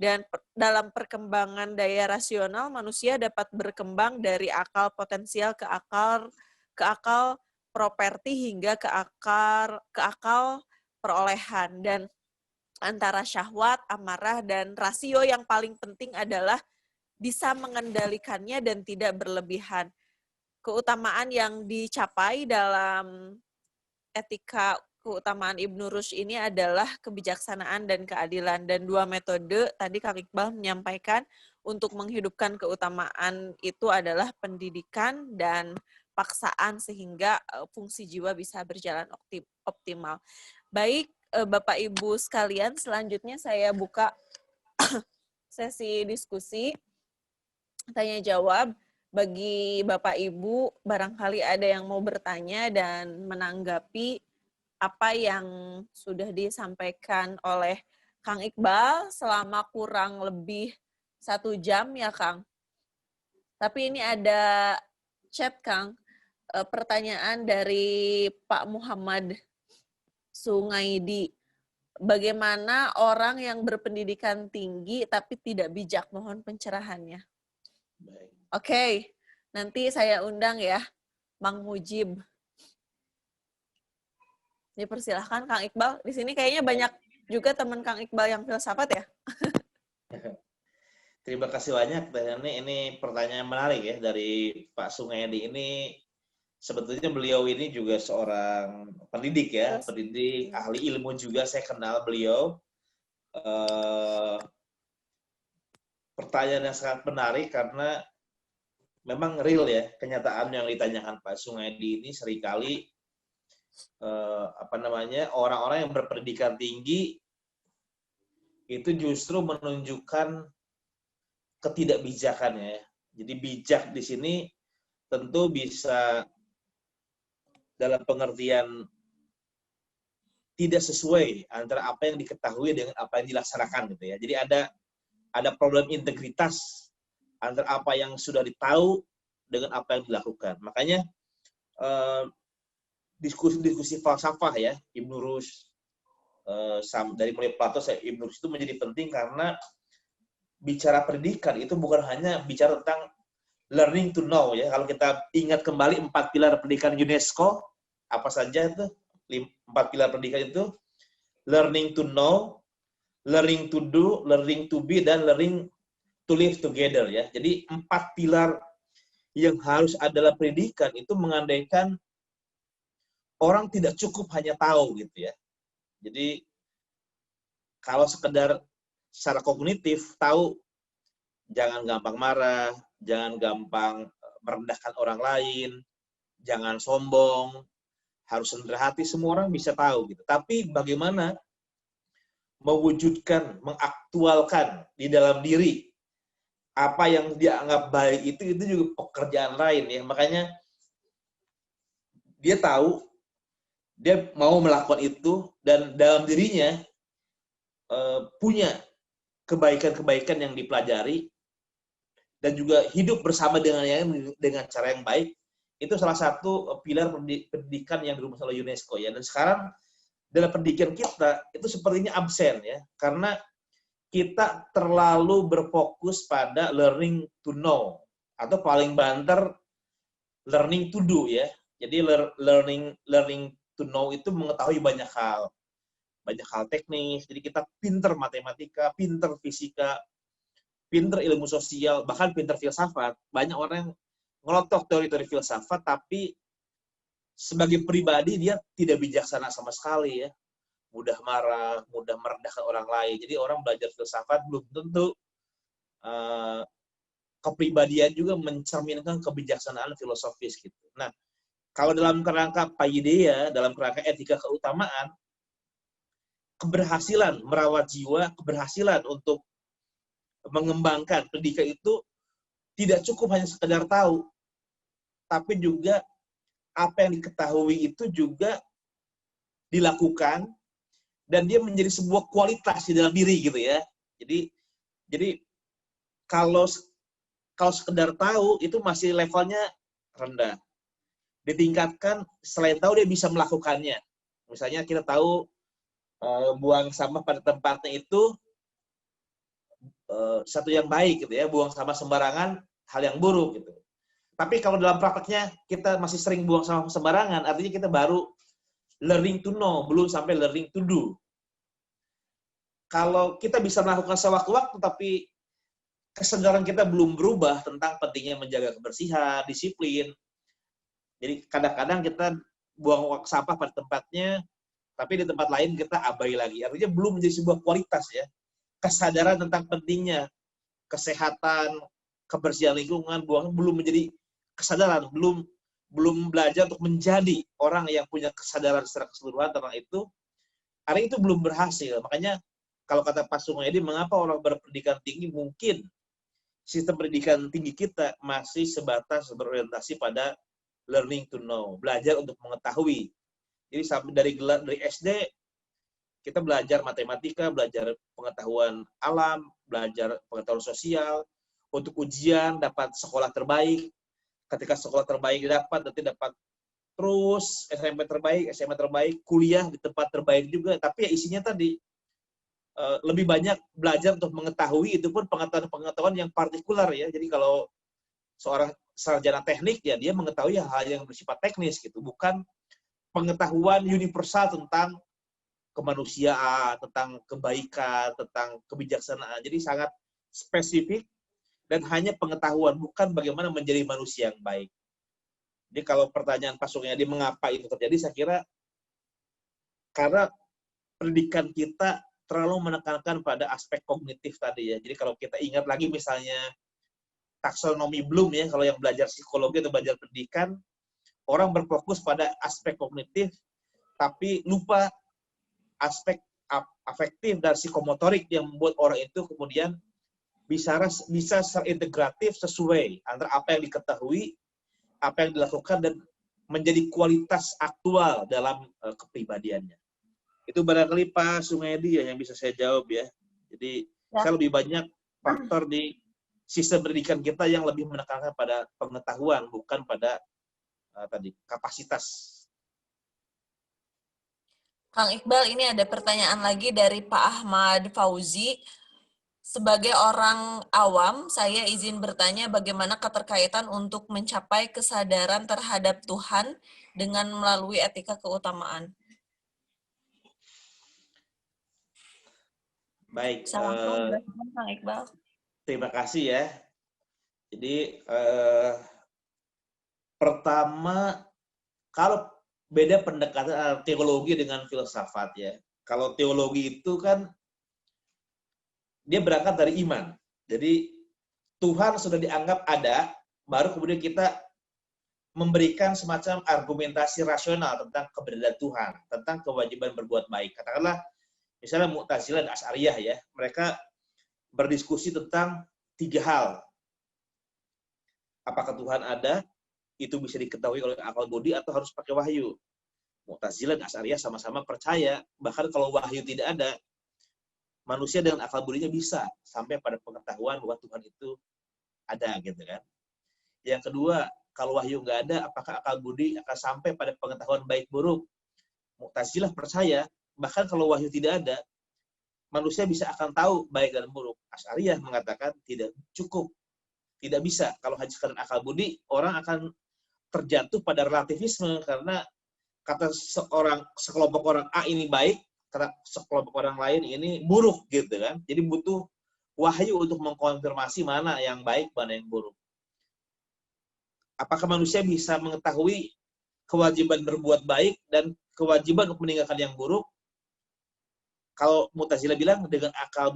Speaker 1: Dan dalam perkembangan daya rasional, manusia dapat berkembang dari akal potensial ke akal properti hingga ke akal perolehan. Dan antara syahwat, amarah, dan rasio yang paling penting adalah bisa mengendalikannya dan tidak berlebihan. Keutamaan yang dicapai dalam etika keutamaan Ibnu Rushd ini adalah kebijaksanaan dan keadilan. Dan 2 metode tadi Kang Iqbal menyampaikan untuk menghidupkan keutamaan itu adalah pendidikan dan paksaan sehingga fungsi jiwa bisa berjalan optimal. Baik, Bapak Ibu sekalian, selanjutnya saya buka sesi diskusi tanya jawab. Bagi Bapak Ibu, barangkali ada yang mau bertanya dan menanggapi apa yang sudah disampaikan oleh Kang Iqbal selama kurang lebih 1 jam ya Kang. Tapi ini ada chat Kang, pertanyaan dari Pak Muhammad Sungaidi. Bagaimana orang yang berpendidikan tinggi tapi tidak bijak? Mohon pencerahannya. Oke, nanti saya undang ya, Mang Mujib. Dipersilahkan Kang Iqbal. Di sini kayaknya banyak juga teman Kang Iqbal yang filsafat ya.
Speaker 3: Terima kasih banyak. Dan ini pertanyaan menarik ya dari Pak Sungaidi ini. Sebetulnya beliau ini juga seorang pendidik ya, pendidik, ahli ilmu juga. Saya kenal beliau. Pertanyaan yang sangat menarik karena memang real ya, kenyataan yang ditanyakan Pak Sungaidi ini seringkali orang-orang yang berpendidikan tinggi itu justru menunjukkan ketidakbijakannya. Jadi bijak di sini tentu bisa dalam pengertian tidak sesuai antara apa yang diketahui dengan apa yang dilaksanakan gitu ya. Jadi ada problem integritas antara apa yang sudah ditahu dengan apa yang dilakukan. Makanya diskusi falsafah ya, Ibnu Rushd, dari mulai Plato Ibnu Rushd itu menjadi penting karena bicara pendidikan itu bukan hanya bicara tentang learning to know ya. Kalau kita ingat kembali 4 pilar pendidikan UNESCO, apa saja itu? 4 pilar pendidikan itu learning to know, learning to do, learning to be, dan learning to live together ya. Jadi 4 pilar yang harus ada dalam pendidikan itu mengandaikan orang tidak cukup hanya tahu gitu ya. Jadi kalau sekedar secara kognitif tahu, jangan gampang marah, jangan gampang merendahkan orang lain, jangan sombong, harus rendah hati, semua orang bisa tahu gitu. Tapi bagaimana mewujudkan, mengaktualkan di dalam diri apa yang dianggap baik itu juga pekerjaan lain ya. Makanya dia tahu, dia mau melakukan itu, dan dalam dirinya punya kebaikan-kebaikan yang dipelajari, dan juga hidup bersama dengan cara yang baik. Itu salah satu pilar pendidikan yang dirumuskan oleh UNESCO ya. Dan sekarang dalam pendidikan kita itu sepertinya absen ya, karena kita terlalu berfokus pada learning to know, atau paling banter learning to do ya. Jadi learning to know itu mengetahui banyak hal teknis. Jadi kita pinter matematika, pinter fisika, pinter ilmu sosial, bahkan pinter filsafat. Banyak orang yang ngelotok teori-teori filsafat, tapi sebagai pribadi dia tidak bijaksana sama sekali ya. Mudah marah, mudah merendahkan orang lain. Jadi orang belajar filsafat belum tentu kepribadian juga mencerminkan kebijaksanaan filosofis gitu. Nah, kalau dalam kerangka paideia, dalam kerangka etika keutamaan, keberhasilan merawat jiwa, keberhasilan untuk mengembangkan pendidikan itu tidak cukup hanya sekedar tahu, tapi juga apa yang diketahui itu juga dilakukan, dan dia menjadi sebuah kualitas di dalam diri gitu ya. Jadi kalau sekedar tahu itu masih levelnya rendah. Ditingkatkan, selain tahu dia bisa melakukannya. Misalnya kita tahu buang sampah pada tempatnya itu satu yang baik gitu ya, buang sampah sembarangan hal yang buruk gitu. Tapi kalau dalam prakteknya kita masih sering buang sampah sembarangan, artinya kita baru learning to know, belum sampai learning to do. Kalau kita bisa melakukan sewaktu-waktu, tapi kesadaran kita belum berubah tentang pentingnya menjaga kebersihan, disiplin. Jadi kadang-kadang kita buang sampah pada tempatnya, tapi di tempat lain kita abai lagi. Artinya belum menjadi sebuah kualitas ya. Kesadaran tentang pentingnya kesehatan, kebersihan lingkungan, belum menjadi kesadaran, belum belajar untuk menjadi orang yang punya kesadaran secara keseluruhan tentang itu. Hari itu belum berhasil. Makanya kalau kata Pak Sungedi, mengapa orang berpendidikan tinggi, mungkin sistem pendidikan tinggi kita masih sebatas berorientasi pada learning to know, belajar untuk mengetahui. Jadi sampai dari SD kita belajar matematika, belajar pengetahuan alam, belajar pengetahuan sosial, untuk ujian dapat sekolah terbaik. Ketika sekolah terbaik didapat, nanti dapat terus SMP terbaik, SMA terbaik, kuliah di tempat terbaik juga. Tapi ya isinya tadi lebih banyak belajar untuk mengetahui, itu pun pengetahuan yang partikular ya. Jadi kalau seorang sarjana teknik ya dia mengetahui hal yang bersifat teknis gitu, bukan pengetahuan universal tentang kemanusiaan, tentang kebaikan, tentang kebijaksanaan. Jadi sangat spesifik dan hanya pengetahuan, bukan bagaimana menjadi manusia yang baik. Jadi kalau pertanyaan Pak Sungedi mengapa itu terjadi, saya kira karena pendidikan kita terlalu menekankan pada aspek kognitif tadi ya. Jadi kalau kita ingat lagi misalnya taksonomi Bloom ya, kalau yang belajar psikologi atau belajar pendidikan, orang berfokus pada aspek kognitif, tapi lupa aspek afektif dan psikomotorik yang membuat orang itu kemudian bisa secara integratif sesuai antara apa yang diketahui, apa yang dilakukan, dan menjadi kualitas aktual dalam kepribadiannya. Itu barangkali Pak Sungedi ya yang bisa saya jawab ya. Jadi saya lebih banyak faktor di sistem pendidikan kita yang lebih menekankan pada pengetahuan, bukan pada tadi kapasitas.
Speaker 1: Kang Iqbal, ini ada pertanyaan lagi dari Pak Ahmad Fauzi. Sebagai orang awam, saya izin bertanya bagaimana keterkaitan untuk mencapai kesadaran terhadap Tuhan dengan melalui etika keutamaan.
Speaker 3: Baik.
Speaker 1: Bisa langsung jelaskan, Kang Iqbal.
Speaker 3: Terima kasih ya. Jadi pertama, kalau beda pendekatan teologi dengan filsafat ya. Kalau teologi itu kan dia berangkat dari iman. Jadi Tuhan sudah dianggap ada, baru kemudian kita memberikan semacam argumentasi rasional tentang keberadaan Tuhan, tentang kewajiban berbuat baik. Katakanlah misalnya Mu'tazilah dan Asy'ariyah ya, mereka berdiskusi tentang 3 hal. Apakah Tuhan ada? Itu bisa diketahui oleh akal budi atau harus pakai wahyu. Mu'tazilah dan Asy'ariyah sama-sama percaya, bahkan kalau wahyu tidak ada, manusia dengan akal budinya bisa sampai pada pengetahuan bahwa Tuhan itu ada gitu kan. Yang kedua, kalau wahyu nggak ada, apakah akal budi akan sampai pada pengetahuan baik buruk? Mu'tazilah percaya, bahkan kalau wahyu tidak ada, manusia bisa akan tahu baik dan buruk. Asy'ariyah mengatakan tidak cukup, tidak bisa. Kalau hanya sekadar akal budi, orang akan terjatuh pada relativisme karena kata sekelompok orang A ini baik, kata sekelompok orang lain ini buruk gitu kan. Jadi butuh wahyu untuk mengkonfirmasi mana yang baik, mana yang buruk. Apakah manusia bisa mengetahui kewajiban berbuat baik dan kewajiban untuk meninggalkan yang buruk? Kalau Mu'tazilah bilang dengan akal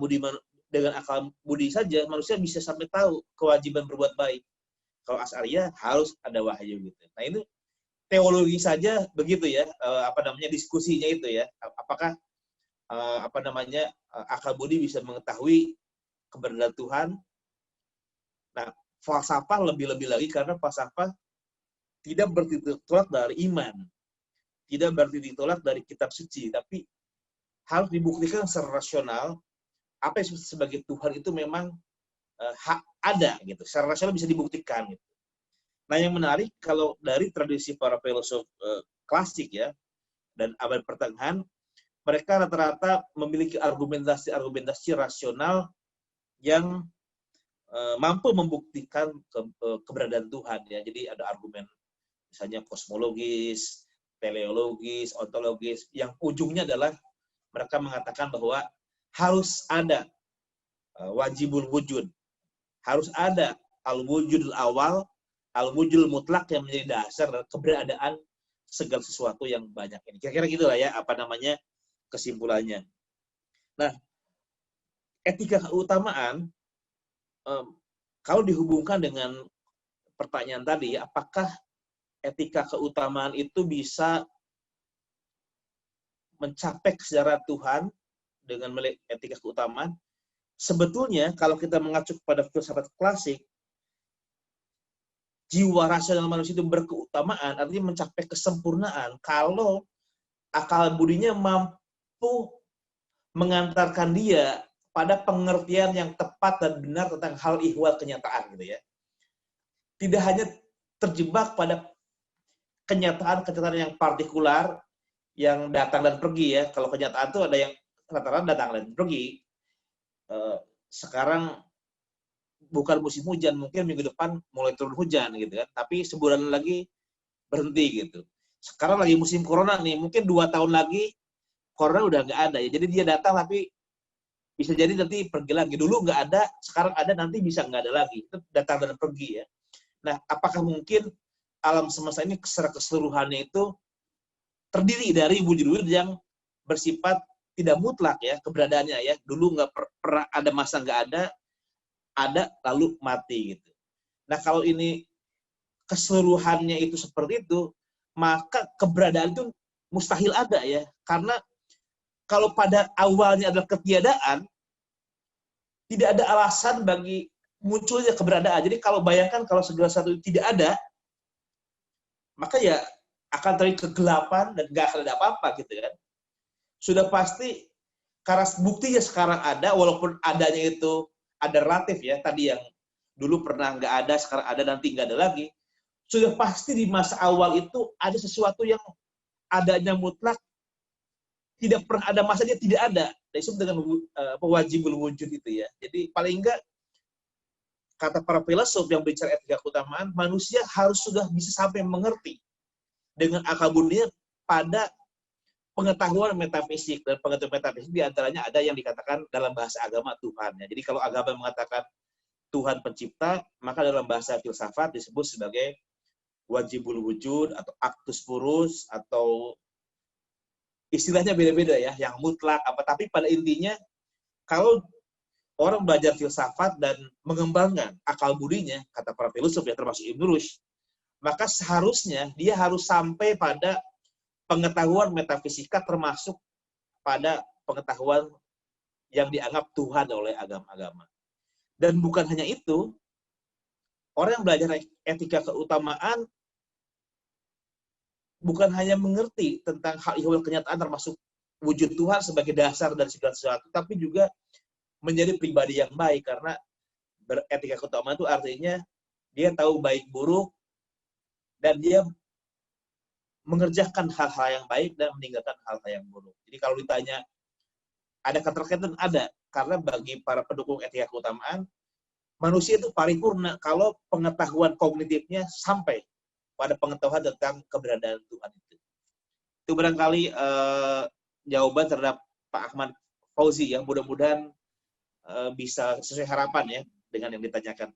Speaker 3: budi saja manusia bisa sampai tahu kewajiban berbuat baik. Kalau Asy'ariyah harus ada wahyu gitu. Nah ini teologi saja begitu ya, diskusinya itu ya. Apakah akal budi bisa mengetahui keberadaan Tuhan? Nah, falsafah lebih-lebih lagi karena falsafah tidak berarti ditolak dari iman, tidak berarti ditolak dari kitab suci, tapi harus dibuktikan secara rasional apa yang sebagai Tuhan itu memang ada gitu. Secara rasional bisa dibuktikan gitu. Nah, yang menarik kalau dari tradisi para filosof klasik ya dan abad pertengahan, mereka rata-rata memiliki argumentasi rasional yang mampu membuktikan keberadaan Tuhan ya. Jadi ada argumen misalnya kosmologis, teleologis, ontologis, yang ujungnya adalah mereka mengatakan bahwa harus ada wajibul wujud, harus ada al-wujudul awal, al-wujudul mutlak yang menjadi dasar keberadaan segala sesuatu yang banyak ini. Kira-kira gitulah ya kesimpulannya. Nah, etika keutamaan kalau dihubungkan dengan pertanyaan tadi, apakah etika keutamaan itu bisa mencapai kesadaran Tuhan dengan etika keutamaan? Sebetulnya kalau kita mengacu pada filsafat klasik, jiwa rasional manusia itu berkeutamaan, artinya mencapai kesempurnaan kalau akal budinya mampu mengantarkan dia pada pengertian yang tepat dan benar tentang hal ihwal kenyataan gitu ya. Tidak hanya terjebak pada kenyataan yang partikular yang datang dan pergi ya. Kalau kenyataan itu ada yang rata-rata datang dan pergi. Sekarang bukan musim hujan, mungkin minggu depan mulai turun hujan gitu kan. Tapi sebulan lagi berhenti gitu. Sekarang lagi musim corona nih, mungkin 2 tahun lagi corona udah nggak ada ya. Jadi dia datang tapi bisa jadi nanti pergi lagi. Dulu nggak ada, sekarang ada, nanti bisa nggak ada lagi. Itu datang dan pergi ya. Nah, apakah mungkin alam semesta ini secara keseluruhannya itu terdiri dari wujud-wujud yang bersifat tidak mutlak ya keberadaannya ya. Dulu nggak pernah ada masa nggak ada lalu mati gitu. Nah, kalau ini keseluruhannya itu seperti itu, maka keberadaan itu mustahil ada ya. Karena kalau pada awalnya adalah ketiadaan, tidak ada alasan bagi munculnya keberadaan. Jadi kalau bayangkan kalau segala sesuatu tidak ada, maka ya akan terjadi kegelapan dan nggak akan ada apa-apa gitu kan. Sudah pasti karena buktinya sekarang ada, walaupun adanya itu ada relatif ya, tadi yang dulu pernah nggak ada, sekarang ada, nanti nggak ada lagi. Sudah pasti di masa awal itu ada sesuatu yang adanya mutlak, tidak pernah ada masa dia tidak ada. Disebut dengan wajibul wujud itu ya. Jadi paling enggak kata para filosof yang bicara etika keutamaan, manusia harus sudah bisa sampai mengerti dengan akal budinya pada pengetahuan metafisik, dan pengetahuan metafisik diantaranya ada yang dikatakan dalam bahasa agama Tuhan. Ya. Jadi kalau agama mengatakan Tuhan pencipta, maka dalam bahasa filsafat disebut sebagai wajibul wujud atau aktus purus atau istilahnya beda-beda ya, yang mutlak apa. Tapi pada intinya kalau orang belajar filsafat dan mengembangkan akal budinya, kata para filosof ya termasuk Ibn Rushd, maka seharusnya dia harus sampai pada pengetahuan metafisika termasuk pada pengetahuan yang dianggap Tuhan oleh agama-agama. Dan bukan hanya itu, orang yang belajar etika keutamaan bukan hanya mengerti tentang hal ihwal kenyataan termasuk wujud Tuhan sebagai dasar dari segala sesuatu, tapi juga menjadi pribadi yang baik, karena beretika keutamaan itu artinya dia tahu baik buruk dan dia mengerjakan hal-hal yang baik dan meninggalkan hal-hal yang buruk. Jadi kalau ditanya ada keterkaitan, ada, karena bagi para pendukung etika keutamaan, manusia itu paripurna kalau pengetahuan kognitifnya sampai pada pengetahuan tentang keberadaan Tuhan itu. Itu barangkali jawaban terhadap Pak Ahmad Fauzi yang mudah-mudahan bisa sesuai harapan ya dengan yang ditanyakan.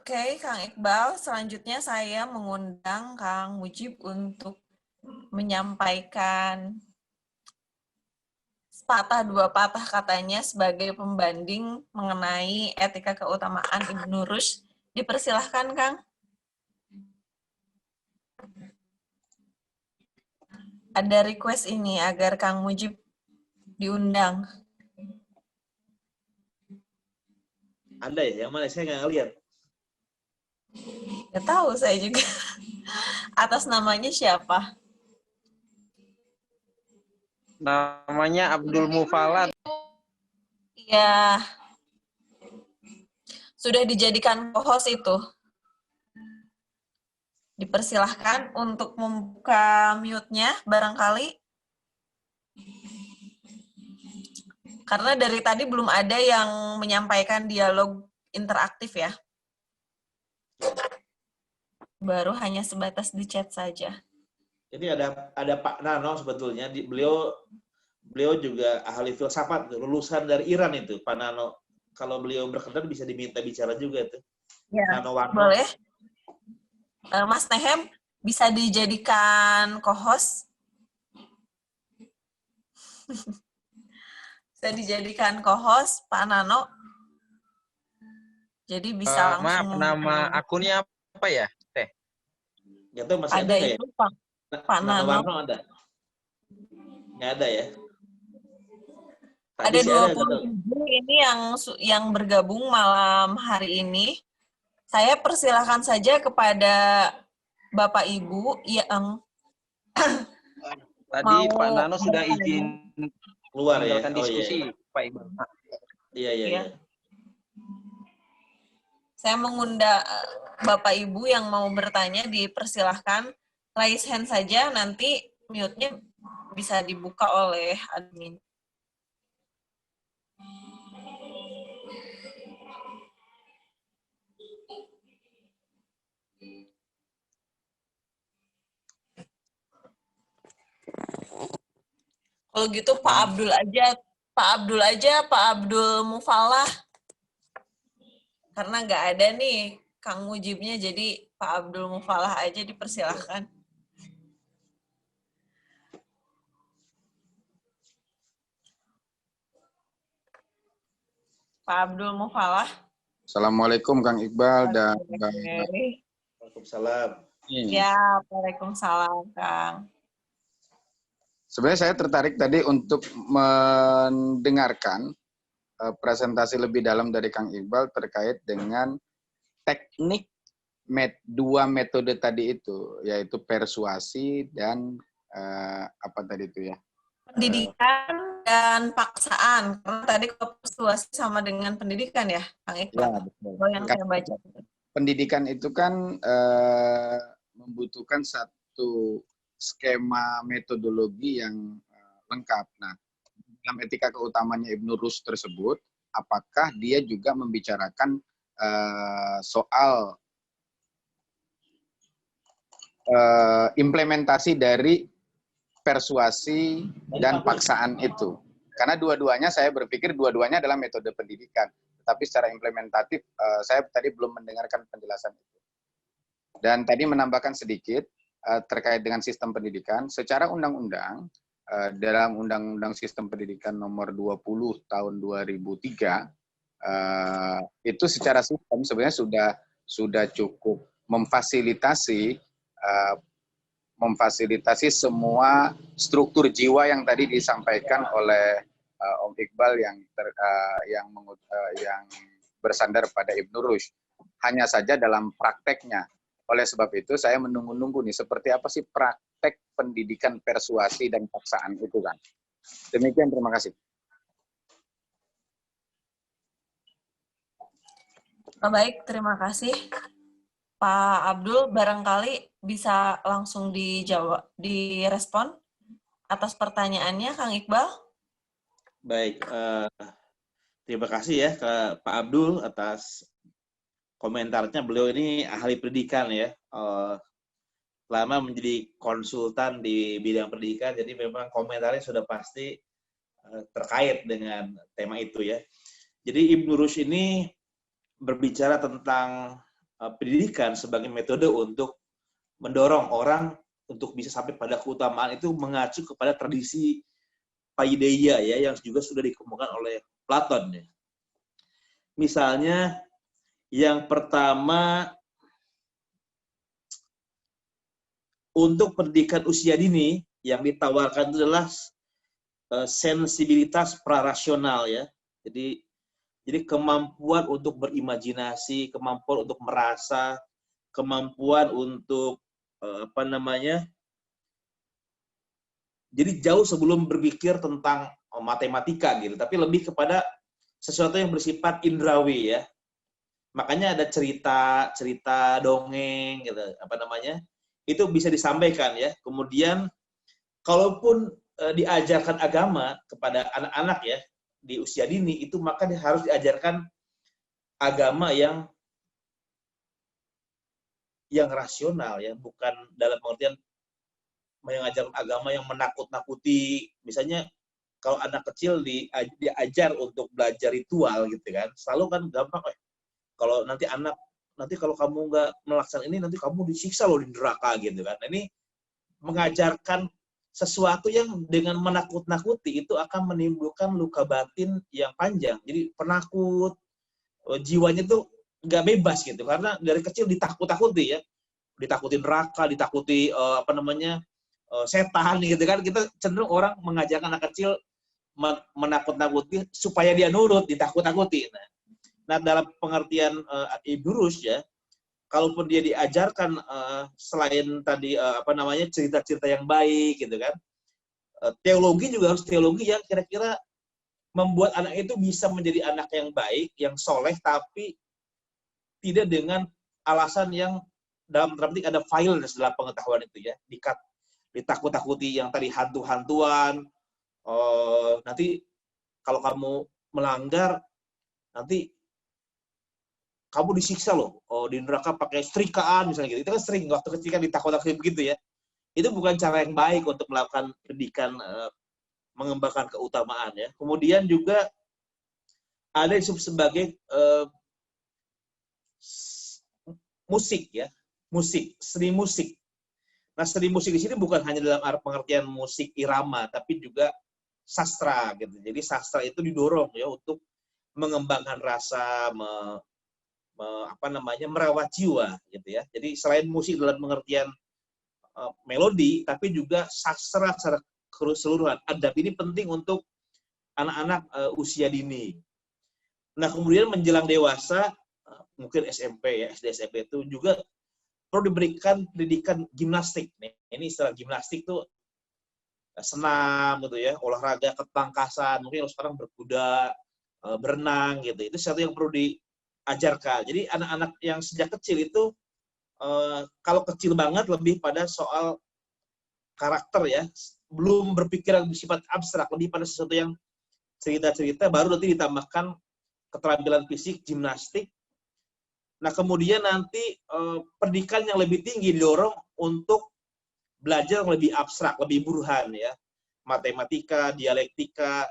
Speaker 1: Oke, Kang Iqbal. Selanjutnya saya mengundang Kang Mujib untuk menyampaikan sepatah dua patah katanya sebagai pembanding mengenai etika keutamaan Ibnu Rushd. Dipersilahkan, Kang. Ada request ini agar Kang Mujib diundang.
Speaker 3: Ada ya? Yang mana? Saya nggak lihat.
Speaker 1: Nggak tahu saya juga. Atas namanya siapa?
Speaker 4: Namanya Abdul Mufallat.
Speaker 1: Iya. Sudah dijadikan co-host itu. Dipersilahkan untuk membuka mute-nya barangkali. Karena dari tadi belum ada yang menyampaikan dialog interaktif ya. Baru hanya sebatas di chat saja.
Speaker 3: Ini ada Pak Nano sebetulnya. Beliau juga ahli filsafat, lulusan dari Iran itu, Pak Nano. Kalau beliau berkenan bisa diminta bicara juga itu.
Speaker 1: Ya,
Speaker 3: Nano Warno.
Speaker 1: boleh. Mas Nehem bisa dijadikan co-host. Bisa dijadikan co-host Pak Nano. Jadi bisa langsung.
Speaker 4: Maaf, nama akunnya apa ya, Teh?
Speaker 3: Nggak tahu masih
Speaker 1: ada
Speaker 3: ada
Speaker 1: itu ya? Pak
Speaker 3: Nano
Speaker 1: Nano.
Speaker 3: Warno ada? Nggak ada ya?
Speaker 1: Ada 27 ini yang bergabung malam hari ini. Saya persilahkan saja kepada Bapak Ibu yang
Speaker 4: tadi Pak Nano sudah izin
Speaker 3: keluar ya.
Speaker 4: diskusi,
Speaker 3: Iya.
Speaker 4: Pak Ibu.
Speaker 3: Iya.
Speaker 1: Saya mengundang Bapak Ibu yang mau bertanya, dipersilahkan raise hand saja, nanti mute-nya bisa dibuka oleh admin. Kalau gitu Pak Abdul aja, Pak Abdul Mufallah. Karena nggak ada nih Kang Mujibnya, jadi Pak Abdul Mufallah aja dipersilahkan. Pak Abdul Mufallah.
Speaker 5: Assalamualaikum Kang Iqbal dan
Speaker 3: Waalaikumsalam.
Speaker 1: Ya, waalaikumsalam Kang.
Speaker 5: Sebenarnya saya tertarik tadi untuk mendengarkan presentasi lebih dalam dari Kang Iqbal terkait dengan teknik dua metode tadi itu, yaitu persuasi dan apa tadi itu ya?
Speaker 1: Pendidikan dan paksaan. Karena tadi persuasi sama dengan pendidikan ya, Kang Iqbal.
Speaker 5: Ya, betul.
Speaker 1: Oh, yang saya baca.
Speaker 5: Pendidikan itu kan membutuhkan satu skema metodologi yang lengkap. Nah, dalam etika keutamanya Ibnu Rushd tersebut, apakah dia juga membicarakan soal implementasi dari persuasi dan paksaan itu? Karena dua-duanya saya berpikir dua-duanya adalah metode pendidikan. tapi secara implementatif saya tadi belum mendengarkan penjelasan itu. Dan tadi menambahkan sedikit terkait dengan sistem pendidikan, secara undang-undang dalam Undang-Undang Sistem Pendidikan Nomor 20 Tahun 2003 itu secara sistem sebenarnya sudah cukup memfasilitasi semua struktur jiwa yang tadi disampaikan oleh Om Iqbal yang bersandar pada Ibnu Rushd. Hanya saja dalam prakteknya. Oleh sebab itu saya menunggu-nunggu nih seperti apa sih praktek pendidikan persuasi dan paksaan itu kan. Demikian, terima kasih.
Speaker 1: Baik, terima kasih. Pak Abdul, barangkali bisa langsung dijawab, direspon atas pertanyaannya, Kang Iqbal.
Speaker 3: Baik, terima kasih ya ke Pak Abdul atas komentarnya. Beliau ini ahli pendidikan ya, lama menjadi konsultan di bidang pendidikan, jadi memang komentarnya sudah pasti terkait dengan tema itu ya. Jadi Ibnu Rushd ini berbicara tentang pendidikan sebagai metode untuk mendorong orang untuk bisa sampai pada keutamaan itu mengacu kepada tradisi paideia ya yang juga sudah dikemukakan oleh Platon ya. Misalnya yang pertama untuk pendidikan usia dini yang ditawarkan itu adalah sensibilitas prarasional ya. Jadi kemampuan untuk berimajinasi, kemampuan untuk merasa, kemampuan untuk jadi jauh sebelum berpikir tentang matematika gitu, tapi lebih kepada sesuatu yang bersifat indrawi ya. Makanya ada cerita dongeng gitu, itu bisa disampaikan ya. Kemudian kalaupun diajarkan agama kepada anak-anak ya di usia dini itu, maka harus diajarkan agama yang rasional ya, bukan dalam pengertian mengajarkan agama yang menakut-nakuti. Misalnya kalau anak kecil diajar untuk belajar ritual gitu kan, selalu kan gampang kalau nanti kalau kamu nggak melaksanakan ini nanti kamu disiksa loh di neraka gitu kan. Ini mengajarkan sesuatu yang dengan menakut-nakuti itu akan menimbulkan luka batin yang panjang. Jadi penakut, jiwanya tuh nggak bebas gitu, karena dari kecil ditakut-takuti ya, ditakuti neraka, ditakuti setan gitu kan. Kita cenderung orang mengajarkan anak kecil menakut-nakuti supaya dia nurut, ditakut-takuti. Nah dalam pengertian Ibnu Rushd ya, kalaupun dia diajarkan selain tadi cerita-cerita yang baik gitu kan, teologi juga harus teologi yang kira-kira membuat anak itu bisa menjadi anak yang baik, yang soleh, tapi tidak dengan alasan yang dalam terpetik ada violence dalam pengetahuan itu ya, ditakut-takuti yang tadi hantu-hantuan, nanti kalau kamu melanggar nanti kamu disiksa loh, di neraka pakai setrikaan misalnya gitu. Itu kan sering waktu kecil kan ditakut-takutin begitu ya. Itu bukan cara yang baik untuk melakukan pendidikan mengembangkan keutamaan ya. Kemudian juga ada yang disebut sebagai musik ya, seni musik. Nah, seni musik di sini bukan hanya dalam pengertian musik irama, tapi juga sastra gitu. Jadi sastra itu didorong ya untuk mengembangkan rasa, merawat jiwa gitu ya. Jadi selain musik dalam pengertian melodi, tapi juga sastra secara keseluruhan. Adab ini penting untuk anak-anak usia dini. Nah kemudian menjelang dewasa, mungkin SMP ya, SD SMP itu juga perlu diberikan pendidikan gimnastik. Nih, ini istilah gimnastik tuh senam gitu ya, olahraga ketangkasan, mungkin sekarang berkuda, berenang gitu. Itu sesuatu yang perlu diajarkan. Jadi anak-anak yang sejak kecil itu kalau kecil banget lebih pada soal karakter ya, belum berpikir yang bersifat abstrak, lebih pada sesuatu yang cerita-cerita, baru nanti ditambahkan keterampilan fisik, gimnastik. Nah kemudian nanti pendidikan yang lebih tinggi didorong untuk belajar yang lebih abstrak, lebih burhan ya, matematika, dialektika,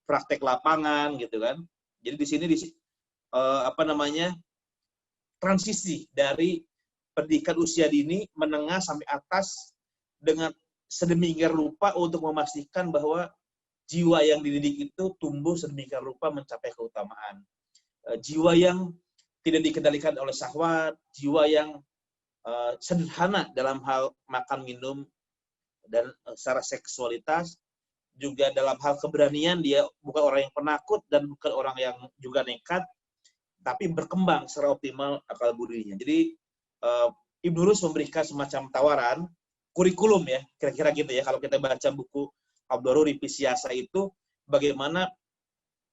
Speaker 3: praktek lapangan gitu kan. Jadi di sini transisi dari pendidikan usia dini, menengah sampai atas dengan sedemikian rupa untuk memastikan bahwa jiwa yang dididik itu tumbuh sedemikian rupa mencapai keutamaan. Jiwa yang tidak dikendalikan oleh syahwat, jiwa yang sederhana dalam hal makan, minum, dan secara seksualitas, juga dalam hal keberanian, dia bukan orang yang penakut dan bukan orang yang juga nekat, tapi berkembang secara optimal akal budinya. Jadi Ibnu Rus memberikan semacam tawaran kurikulum ya, kira-kira gitu ya. Kalau kita baca buku Ad-Daruri fi Siyasah itu, bagaimana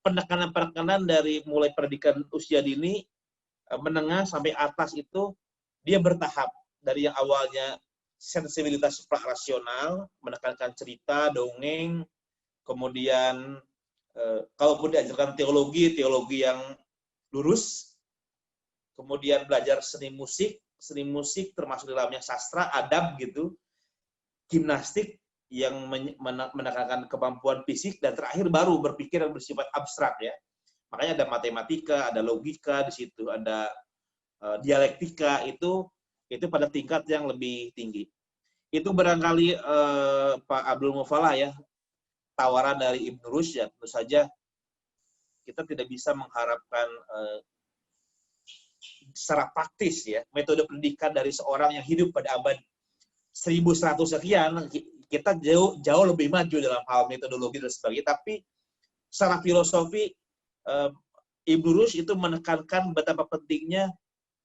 Speaker 3: penekanan-penekanan dari mulai pendidikan usia dini, menengah sampai atas itu dia bertahap. Dari yang awalnya sensibilitas pra-rasional, menekankan cerita, dongeng, kemudian kalaupun diajarkan teologi yang lurus, kemudian belajar seni musik termasuk dalamnya sastra, adab gitu, gimnastik yang menekankan kemampuan fisik, dan terakhir baru berpikir yang bersifat abstrak ya. Makanya ada matematika, ada logika di situ, ada dialektika, itu pada tingkat yang lebih tinggi. Itu barangkali Pak Abdul Mufallah ya, tawaran dari Ibnu Rushd ya. Tentu saja kita tidak bisa mengharapkan secara praktis ya metode pendidikan dari seorang yang hidup pada abad 1100 sekian. Kita jauh lebih maju dalam hal metodologi dan sebagainya, tapi secara filosofi Ibnu Rushd itu menekankan betapa pentingnya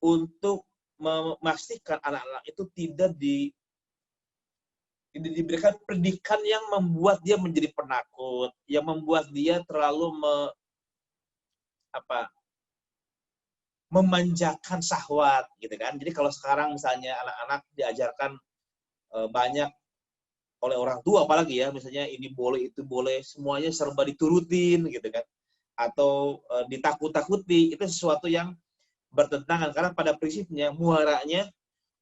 Speaker 3: untuk memastikan anak-anak itu tidak diberikan pendidikan yang membuat dia menjadi penakut, yang membuat dia terlalu memanjakan syahwat gitu kan. Jadi kalau sekarang misalnya anak-anak diajarkan banyak oleh orang tua, apalagi ya, misalnya ini boleh itu boleh, semuanya serba diturutin gitu kan, atau ditakut-takuti, itu sesuatu yang bertentangan. Karena pada prinsipnya muaranya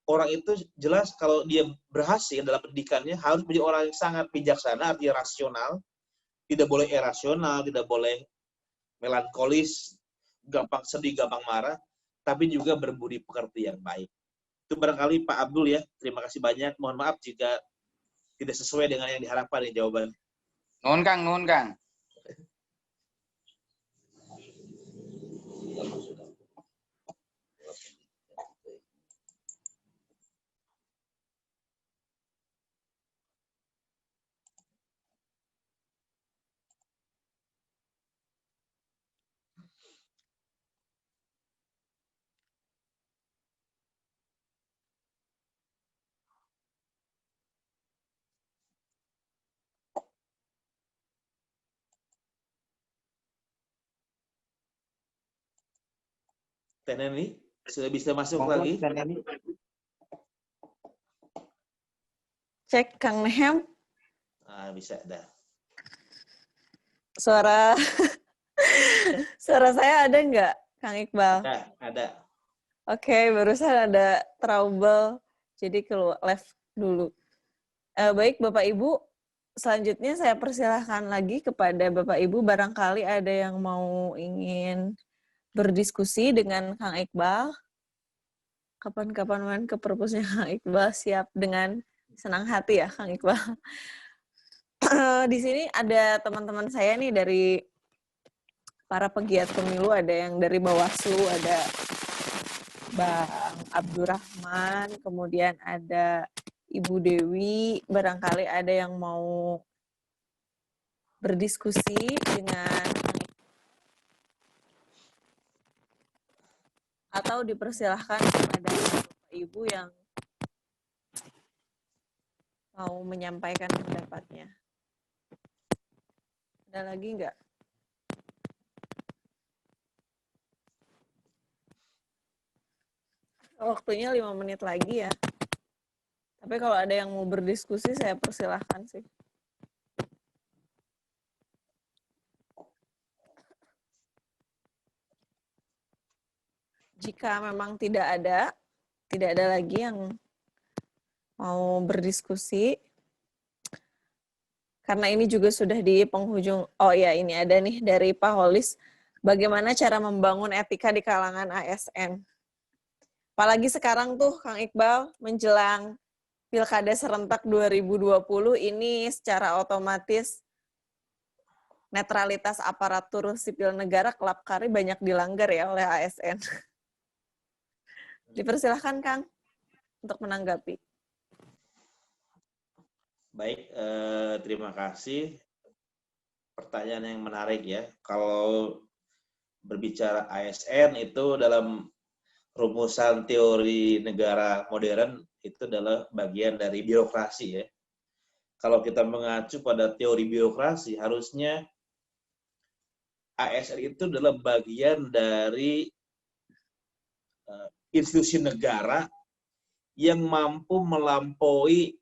Speaker 3: orang itu jelas kalau dia berhasil dalam pendidikannya harus menjadi orang yang sangat bijaksana, artinya rasional, tidak boleh irasional, tidak boleh melankolis, gampang sedih, gampang marah, tapi juga berbudi pekerti yang baik. Itu barangkali Pak Abdul ya. Terima kasih banyak. Mohon maaf jika tidak sesuai dengan yang diharapkan ya jawaban.
Speaker 5: Nuhun Kang.
Speaker 3: Teh Neni, sudah bisa masuk lagi?
Speaker 1: Cek Kang Nehem.
Speaker 3: Bisa dah.
Speaker 1: Suara saya ada nggak, Kang Iqbal?
Speaker 3: Ada.
Speaker 1: Oke, barusan ada trouble, jadi keluar left dulu. Baik, Bapak Ibu, selanjutnya saya persilahkan lagi kepada Bapak Ibu, barangkali ada yang mau ingin berdiskusi dengan Kang Iqbal. Kapan-kapan main ke perpusnya Kang Iqbal, siap dengan senang hati ya Kang Iqbal. Di sini ada teman-teman saya nih dari para pegiat pemilu, ada yang dari Bawaslu, ada Bang Abdurrahman, kemudian ada Ibu Dewi, barangkali ada yang mau berdiskusi dengan atau dipersilahkan kepada Bapak Ibu yang mau menyampaikan pendapatnya. Ada lagi nggak? Waktunya 5 menit lagi ya. Tapi kalau ada yang mau berdiskusi, saya persilahkan sih. Jika memang tidak ada lagi yang mau berdiskusi, karena ini juga sudah di penghujung. Oh ya, ini ada nih dari Pak Holis. bagaimana cara membangun etika di kalangan ASN. Apalagi sekarang tuh Kang Iqbal menjelang Pilkada serentak 2020 ini secara otomatis netralitas aparatur sipil negara kelap kali banyak dilanggar ya oleh ASN. Dipersilahkan Kang untuk menanggapi.
Speaker 3: Baik, terima kasih. Pertanyaan yang menarik ya. Kalau berbicara ASN itu dalam rumusan teori negara modern itu adalah bagian dari birokrasi ya. Kalau kita mengacu pada teori birokrasi, harusnya ASN itu adalah bagian dari institusi negara yang mampu melampaui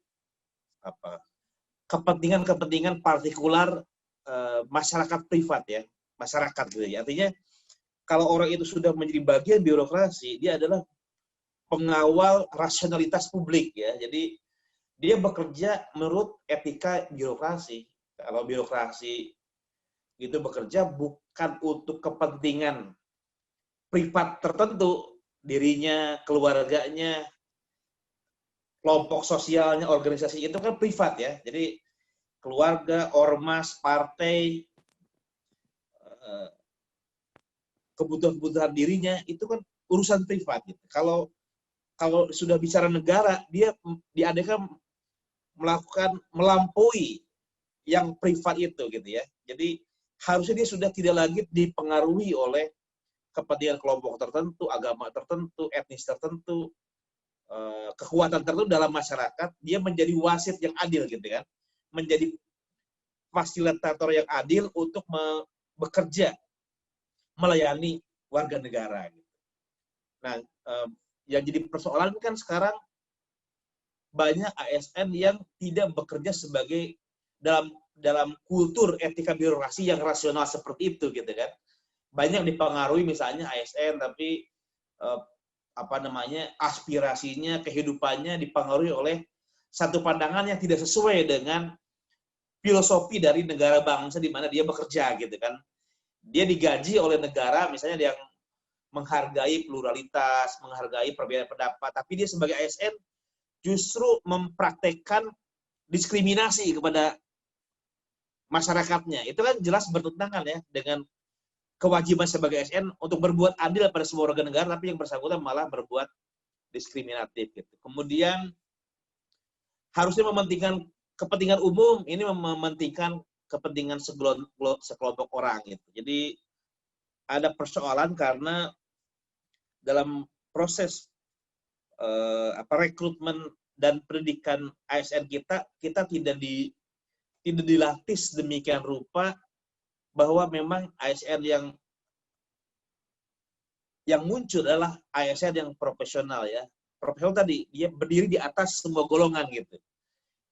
Speaker 3: kepentingan-kepentingan partikular masyarakat privat ya, masyarakat gitu ya. Artinya kalau orang itu sudah menjadi bagian birokrasi, dia adalah pengawal rasionalitas publik ya. Jadi dia bekerja menurut etika birokrasi. Kalau birokrasi itu bekerja bukan untuk kepentingan privat tertentu, dirinya, keluarganya, kelompok sosialnya, organisasi itu kan privat ya. Jadi keluarga, ormas, partai, kebutuhan-kebutuhan dirinya itu kan urusan privat gitu. Kalau sudah bicara negara, dia diadakan melampaui yang privat itu gitu ya. Jadi harusnya dia sudah tidak lagi dipengaruhi oleh kepentingan kelompok tertentu, agama tertentu, etnis tertentu, kekuatan tertentu dalam masyarakat. Dia menjadi wasit yang adil gitu kan, menjadi fasilitator yang adil untuk bekerja melayani warga negara. Nah, yang jadi persoalan kan sekarang banyak ASN yang tidak bekerja sebagai dalam kultur etika birokrasi yang rasional seperti itu gitu kan. Banyak dipengaruhi misalnya ASN tapi aspirasinya, kehidupannya dipengaruhi oleh satu pandangan yang tidak sesuai dengan filosofi dari negara bangsa di mana dia bekerja gitu kan. Dia digaji oleh negara misalnya yang menghargai pluralitas, menghargai perbedaan pendapat, tapi dia sebagai ASN justru mempraktekkan diskriminasi kepada masyarakatnya. Itu kan jelas bertentangan ya dengan kewajiban sebagai ASN untuk berbuat adil pada semua warga negara, tapi yang bersangkutan malah berbuat diskriminatif gitu. Kemudian harusnya mementingkan kepentingan umum, ini mementingkan kepentingan sekelompok orang gitu. Jadi ada persoalan karena dalam proses rekrutmen dan pendidikan ASN kita tidak dilatih sedemikian rupa bahwa memang ASN yang muncul adalah ASN yang profesional ya. Profesional tadi dia berdiri di atas semua golongan gitu.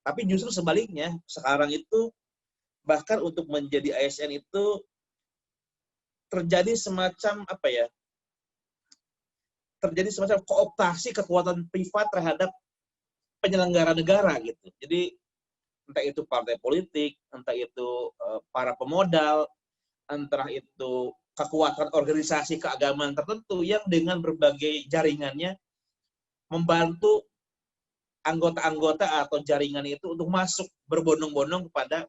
Speaker 3: Tapi justru sebaliknya sekarang itu bahkan untuk menjadi ASN itu terjadi semacam terjadi semacam kooptasi kekuatan privat terhadap penyelenggara negara gitu. Jadi entah itu partai politik, entah itu para pemodal, entah itu kekuatan organisasi keagamaan tertentu yang dengan berbagai jaringannya membantu anggota-anggota atau jaringan itu untuk masuk berbondong-bondong kepada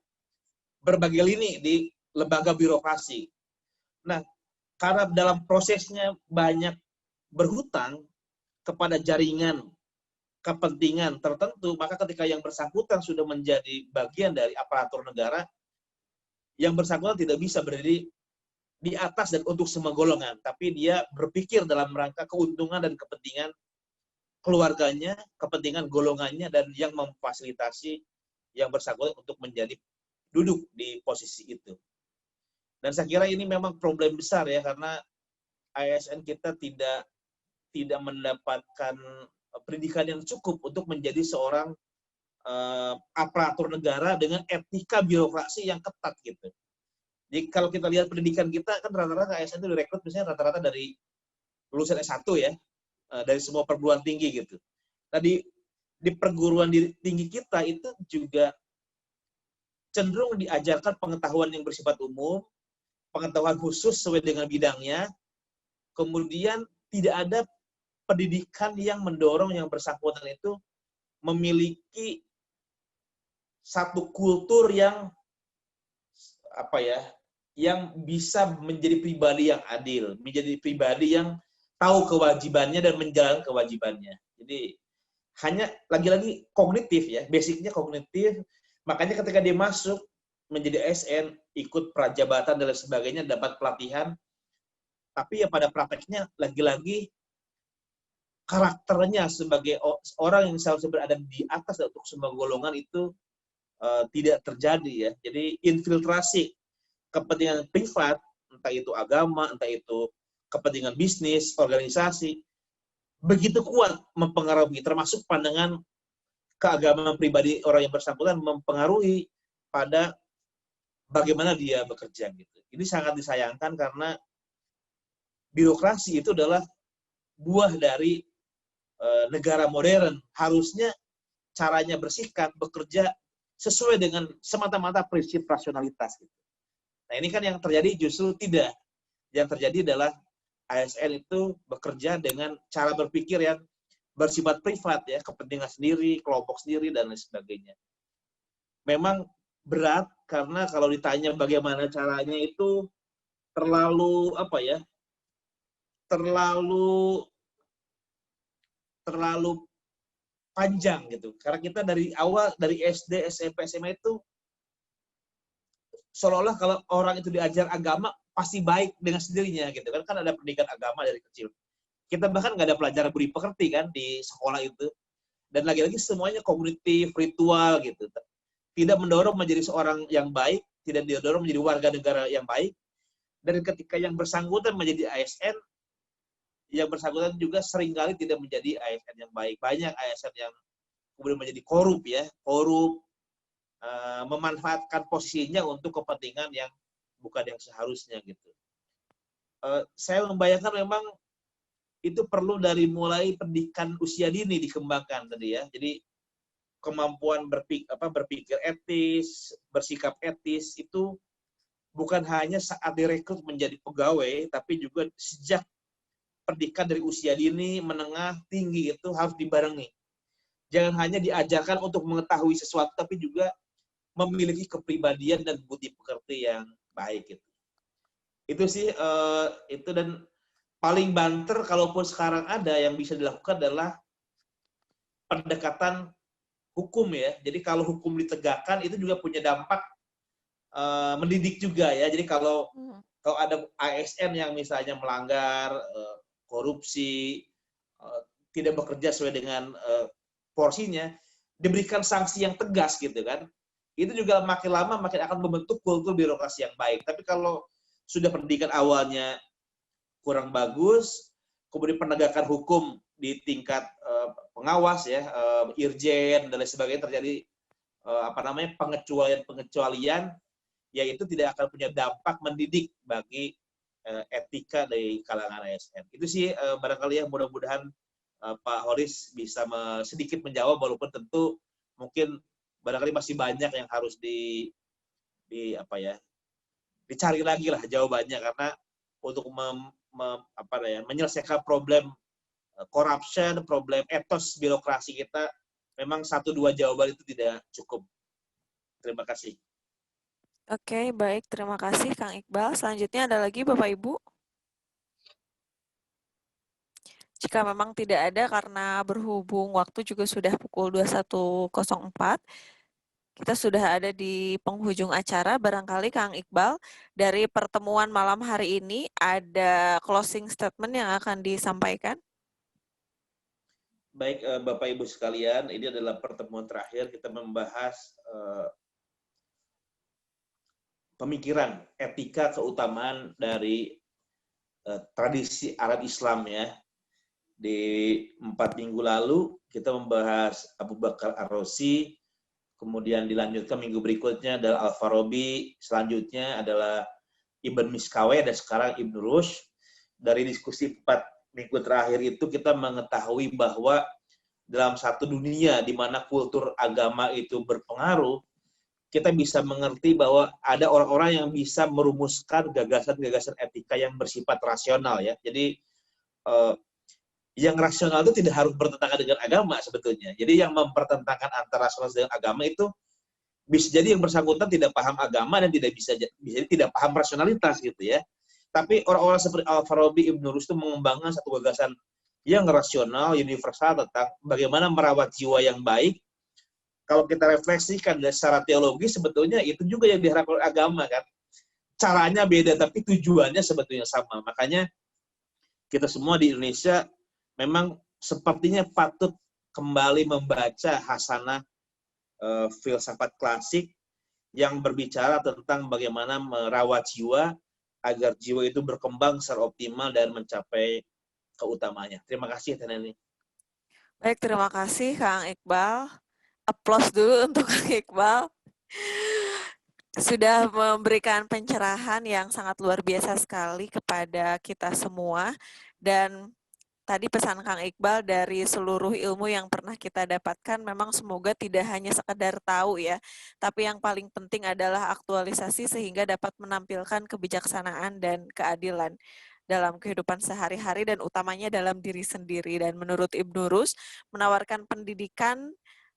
Speaker 3: berbagai lini di lembaga birokrasi. Nah, karena dalam prosesnya banyak berhutang kepada jaringan kepentingan tertentu, maka ketika yang bersangkutan sudah menjadi bagian dari aparatur negara, yang bersangkutan tidak bisa berdiri di atas dan untuk semua golongan, tapi dia berpikir dalam rangka keuntungan dan kepentingan keluarganya, kepentingan golongannya, dan yang memfasilitasi yang bersangkutan untuk menjadi duduk di posisi itu. Dan saya kira ini memang problem besar ya, karena ASN kita tidak mendapatkan pendidikan yang cukup untuk menjadi seorang aparatur negara dengan etika birokrasi yang ketat gitu. Jadi kalau kita lihat pendidikan kita kan rata-rata ASN itu direkrut misalnya rata-rata dari lulusan S1 ya, dari semua perguruan tinggi gitu. Tadi di perguruan tinggi kita itu juga cenderung diajarkan pengetahuan yang bersifat umum, pengetahuan khusus sesuai dengan bidangnya, kemudian tidak ada pendidikan yang mendorong yang bersangkutan itu memiliki satu kultur yang yang bisa menjadi pribadi yang adil, menjadi pribadi yang tahu kewajibannya dan menjalankan kewajibannya. Jadi hanya lagi-lagi kognitif ya, basicnya kognitif. Makanya ketika dia masuk menjadi ASN, ikut prajabatan dan lain sebagainya, dapat pelatihan, tapi ya pada prakteknya lagi-lagi karakternya sebagai orang yang seharusnya berada di atas untuk semua golongan itu tidak terjadi ya. Jadi infiltrasi kepentingan privat, entah itu agama, entah itu kepentingan bisnis, organisasi, begitu kuat mempengaruhi, termasuk pandangan keagamaan pribadi orang yang bersangkutan mempengaruhi pada bagaimana dia bekerja gitu. Ini sangat disayangkan karena birokrasi itu adalah buah dari negara modern. Harusnya caranya bersikap, bekerja sesuai dengan semata-mata prinsip rasionalitas. Gitu. Nah ini kan yang terjadi justru tidak. Yang terjadi adalah ASN itu bekerja dengan cara berpikir yang bersifat privat ya, kepentingan sendiri, kelompok sendiri, dan lain sebagainya. Memang berat karena kalau ditanya bagaimana caranya itu terlalu terlalu panjang gitu. Karena kita dari awal, dari SD, SMP, SMA itu seolah-olah kalau orang itu diajar agama pasti baik dengan sendirinya gitu kan. Kan ada pendidikan agama dari kecil. Kita bahkan nggak ada pelajaran budi pekerti kan di sekolah itu. Dan lagi-lagi semuanya kognitif, ritual gitu. Tidak mendorong menjadi seorang yang baik, tidak didorong menjadi warga negara yang baik. Dan ketika yang bersangkutan menjadi ASN, yang bersangkutan juga seringkali tidak menjadi ASN yang baik. Banyak ASN yang kemudian menjadi korup ya, memanfaatkan posisinya untuk kepentingan yang bukan yang seharusnya gitu. Saya membayangkan memang itu perlu dari mulai pendidikan usia dini dikembangkan tadi ya. Jadi kemampuan berpikir etis, bersikap etis itu bukan hanya saat direkrut menjadi pegawai, tapi juga sejak pendidikan dari usia dini, menengah, tinggi itu harus dibarengi. Jangan hanya diajarkan untuk mengetahui sesuatu, tapi juga memiliki kepribadian dan budi pekerti yang baik. Gitu. Itu sih, itu dan paling banter kalaupun sekarang ada yang bisa dilakukan adalah pendekatan hukum ya. Jadi kalau hukum ditegakkan itu juga punya dampak mendidik juga ya. Jadi kalau ada ASN yang misalnya melanggar, korupsi, tidak bekerja sesuai dengan porsinya, diberikan sanksi yang tegas gitu kan. Itu juga makin lama makin akan membentuk kultur birokrasi yang baik. Tapi kalau sudah pendidikan awalnya kurang bagus, kemudian penegakan hukum di tingkat pengawas ya, irjen dan lain sebagainya terjadi pengecualian, yaitu tidak akan punya dampak mendidik bagi etika dari kalangan ASN. Itu sih barangkali ya, mudah-mudahan Pak Horis bisa sedikit menjawab, walaupun tentu mungkin barangkali masih banyak yang harus dicari lagi lah jawabannya, karena untuk menyelesaikan problem corruption, problem etos birokrasi kita, memang 1-2 jawaban itu tidak cukup. Terima kasih.
Speaker 1: Oke, baik. Terima kasih, Kang Iqbal. Selanjutnya ada lagi, Bapak Ibu? Jika memang tidak ada, karena berhubung waktu juga sudah pukul 21.04, kita sudah ada di penghujung acara. Barangkali Kang Iqbal, dari pertemuan malam hari ini, ada closing statement yang akan disampaikan?
Speaker 3: Baik, Bapak Ibu sekalian, ini adalah pertemuan terakhir kita membahas pemikiran etika keutamaan dari tradisi Arab Islam ya. Di 4 minggu lalu kita membahas Abu Bakar Ar-Razi, kemudian dilanjutkan minggu berikutnya adalah Al-Farabi, selanjutnya adalah Ibn Miskawayh, dan sekarang Ibn Rushd. Dari diskusi 4 minggu terakhir itu kita mengetahui bahwa dalam satu dunia di mana kultur agama itu berpengaruh, kita bisa mengerti bahwa ada orang-orang yang bisa merumuskan gagasan-gagasan etika yang bersifat rasional ya. Jadi yang rasional itu tidak harus bertentangan dengan agama sebetulnya. Jadi yang mempertentangkan antara rasional dengan agama itu bisa jadi yang bersangkutan tidak paham agama dan bisa jadi tidak paham rasionalitas gitu ya. Tapi orang-orang seperti Al-Farabi, Ibnu Rushd itu mengembangkan satu gagasan yang rasional, universal tentang bagaimana merawat jiwa yang baik. Kalau kita refleksikan dari secara teologi, sebetulnya itu juga yang diharapkan oleh agama kan. Caranya beda, tapi tujuannya sebetulnya sama. Makanya kita semua di Indonesia memang sepertinya patut kembali membaca hasanah filsafat klasik yang berbicara tentang bagaimana merawat jiwa agar jiwa itu berkembang secara optimal dan mencapai keutamanya. Terima kasih, Teneni.
Speaker 1: Baik, terima kasih Kang Iqbal. Aplaus dulu untuk Kang Iqbal. Sudah memberikan pencerahan yang sangat luar biasa sekali kepada kita semua. Dan tadi pesan Kang Iqbal dari seluruh ilmu yang pernah kita dapatkan memang semoga tidak hanya sekedar tahu ya, tapi yang paling penting adalah aktualisasi sehingga dapat menampilkan kebijaksanaan dan keadilan dalam kehidupan sehari-hari dan utamanya dalam diri sendiri. Dan menurut Ibnu Rushd, menawarkan pendidikan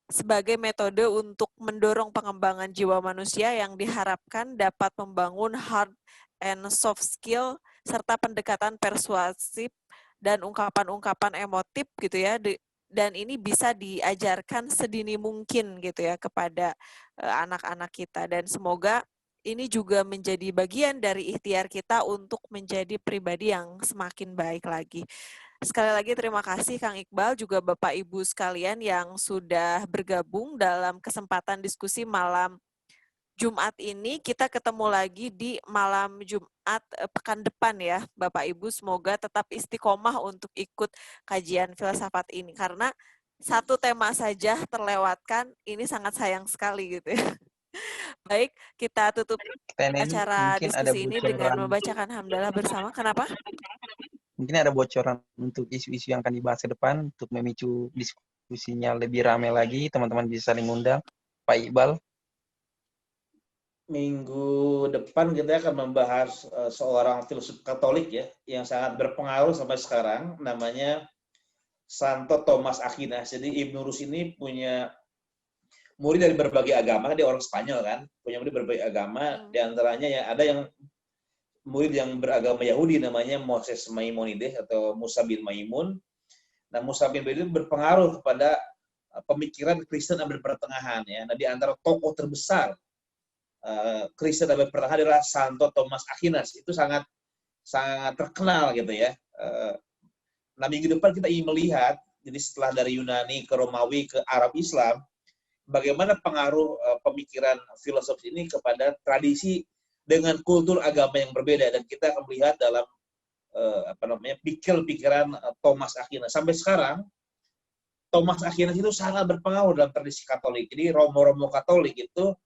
Speaker 1: sebagai metode untuk mendorong pengembangan jiwa manusia yang diharapkan dapat membangun hard and soft skill serta pendekatan persuasif dan ungkapan-ungkapan emotif gitu ya, dan ini bisa diajarkan sedini mungkin gitu ya kepada anak-anak kita, dan semoga ini juga menjadi bagian dari ikhtiar kita untuk menjadi pribadi yang semakin baik lagi. Sekali lagi terima kasih Kang Iqbal, juga Bapak Ibu sekalian yang sudah bergabung dalam kesempatan diskusi malam Jumat ini. Kita ketemu lagi di malam Jumat pekan depan ya Bapak Ibu. Semoga tetap istiqomah untuk ikut kajian filsafat ini. Karena satu tema saja terlewatkan, ini sangat sayang sekali gitu ya. Baik, kita tutup acara diskusi ini dengan membacakan hamdalah bersama. Kenapa?
Speaker 4: Mungkin ada bocoran untuk isu-isu yang akan dibahas ke depan untuk memicu diskusinya lebih ramai lagi. Teman-teman bisa saling undang. Pak Iqbal.
Speaker 3: Minggu depan kita akan membahas seorang filsuf Katolik ya yang sangat berpengaruh sampai sekarang, namanya Santo Thomas Aquinas. Jadi Ibnu Rushd ini punya murid dari berbagai agama, dia orang Spanyol kan, punya murid berbagai agama, di antaranya ya ada yang murid yang beragama Yahudi namanya Moses Maimonides atau Musa bin Maimun. Nah, Musa bin Maimun berpengaruh kepada pemikiran Kristen abad pertengahan ya. Nah, di antara tokoh terbesar Kristen abad pertengahan adalah Santo Thomas Aquinas. Itu sangat terkenal gitu ya. Nah, minggu depan kita ingin melihat, jadi setelah dari Yunani ke Romawi ke Arab Islam, bagaimana pengaruh pemikiran filosofis ini kepada tradisi dengan kultur agama yang berbeda, dan kita akan melihat dalam pikiran Thomas Aquinas. Sampai sekarang Thomas Aquinas itu sangat berpengaruh dalam tradisi Katolik. Jadi romo-romo Katolik itu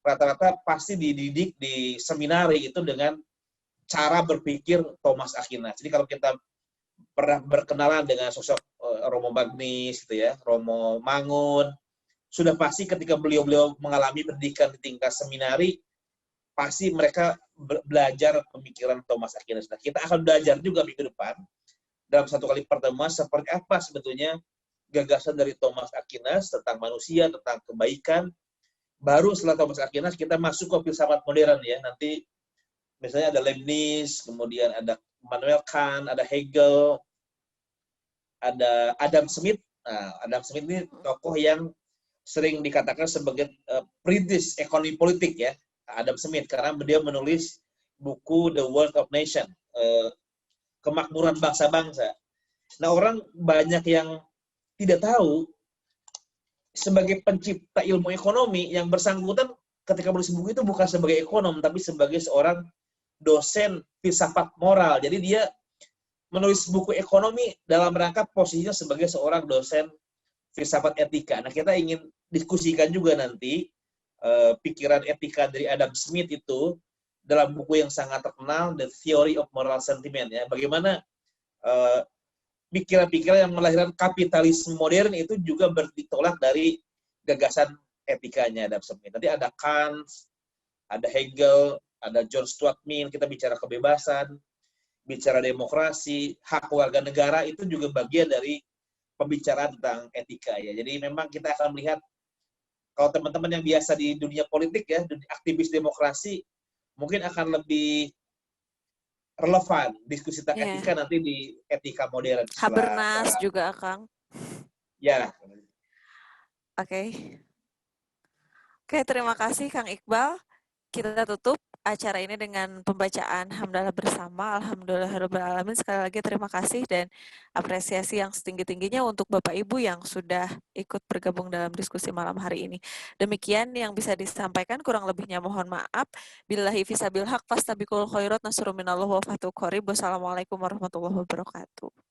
Speaker 3: rata-rata pasti dididik di seminari itu dengan cara berpikir Thomas Aquinas. Jadi kalau kita pernah berkenalan dengan sosok Romo Bagnis gitu ya, Romo Mangun, sudah pasti ketika beliau mengalami pendidikan di tingkat seminari, pasti mereka belajar pemikiran Thomas Aquinas. Nah, kita akan belajar juga minggu depan dalam satu kali pertemuan seperti apa sebetulnya gagasan dari Thomas Aquinas tentang manusia, tentang kebaikan. Baru setelah Thomas Aquinas kita masuk ke filsafat modern ya. Nanti misalnya ada Leibniz, kemudian ada Immanuel Kant, ada Hegel, ada Adam Smith. Nah, Adam Smith ini tokoh yang sering dikatakan sebagai perintis ekonomi politik ya. Adam Smith, karena beliau menulis buku The Wealth of Nation, kemakmuran bangsa-bangsa. Nah, orang banyak yang tidak tahu sebagai pencipta ilmu ekonomi yang bersangkutan ketika menulis buku itu bukan sebagai ekonom, tapi sebagai seorang dosen filsafat moral. Jadi dia menulis buku ekonomi dalam rangka posisinya sebagai seorang dosen filsafat etika. Nah, kita ingin diskusikan juga nanti pikiran etika dari Adam Smith itu dalam buku yang sangat terkenal, The Theory of Moral Sentiment ya. Bagaimana pikiran-pikiran yang melahirkan kapitalisme modern itu juga bertolak dari gagasan etikanya Adam Smith. Nanti ada Kant, ada Hegel, ada John Stuart Mill, kita bicara kebebasan, bicara demokrasi, hak warga negara, itu juga bagian dari pembicaraan tentang etika ya. Jadi memang kita akan melihat, kalau teman-teman yang biasa di dunia politik ya, aktivis demokrasi, mungkin akan lebih relevan diskusi tentang etika nanti di etika modern.
Speaker 1: Habermas juga, Kang.
Speaker 3: Ya.
Speaker 1: Oke, terima kasih Kang Iqbal. Kita tutup acara ini dengan pembacaan hamdalah bersama. Alhamdulillahirabbil alamin. Sekali lagi terima kasih dan apresiasi yang setinggi-tingginya untuk Bapak Ibu yang sudah ikut bergabung dalam diskusi malam hari ini. Demikian yang bisa disampaikan, kurang lebihnya mohon maaf. Billahi fisabil haq fastabiqul khairat nasrun minallah wa fatuh qarib. Wassalamualaikum warahmatullahi wabarakatuh.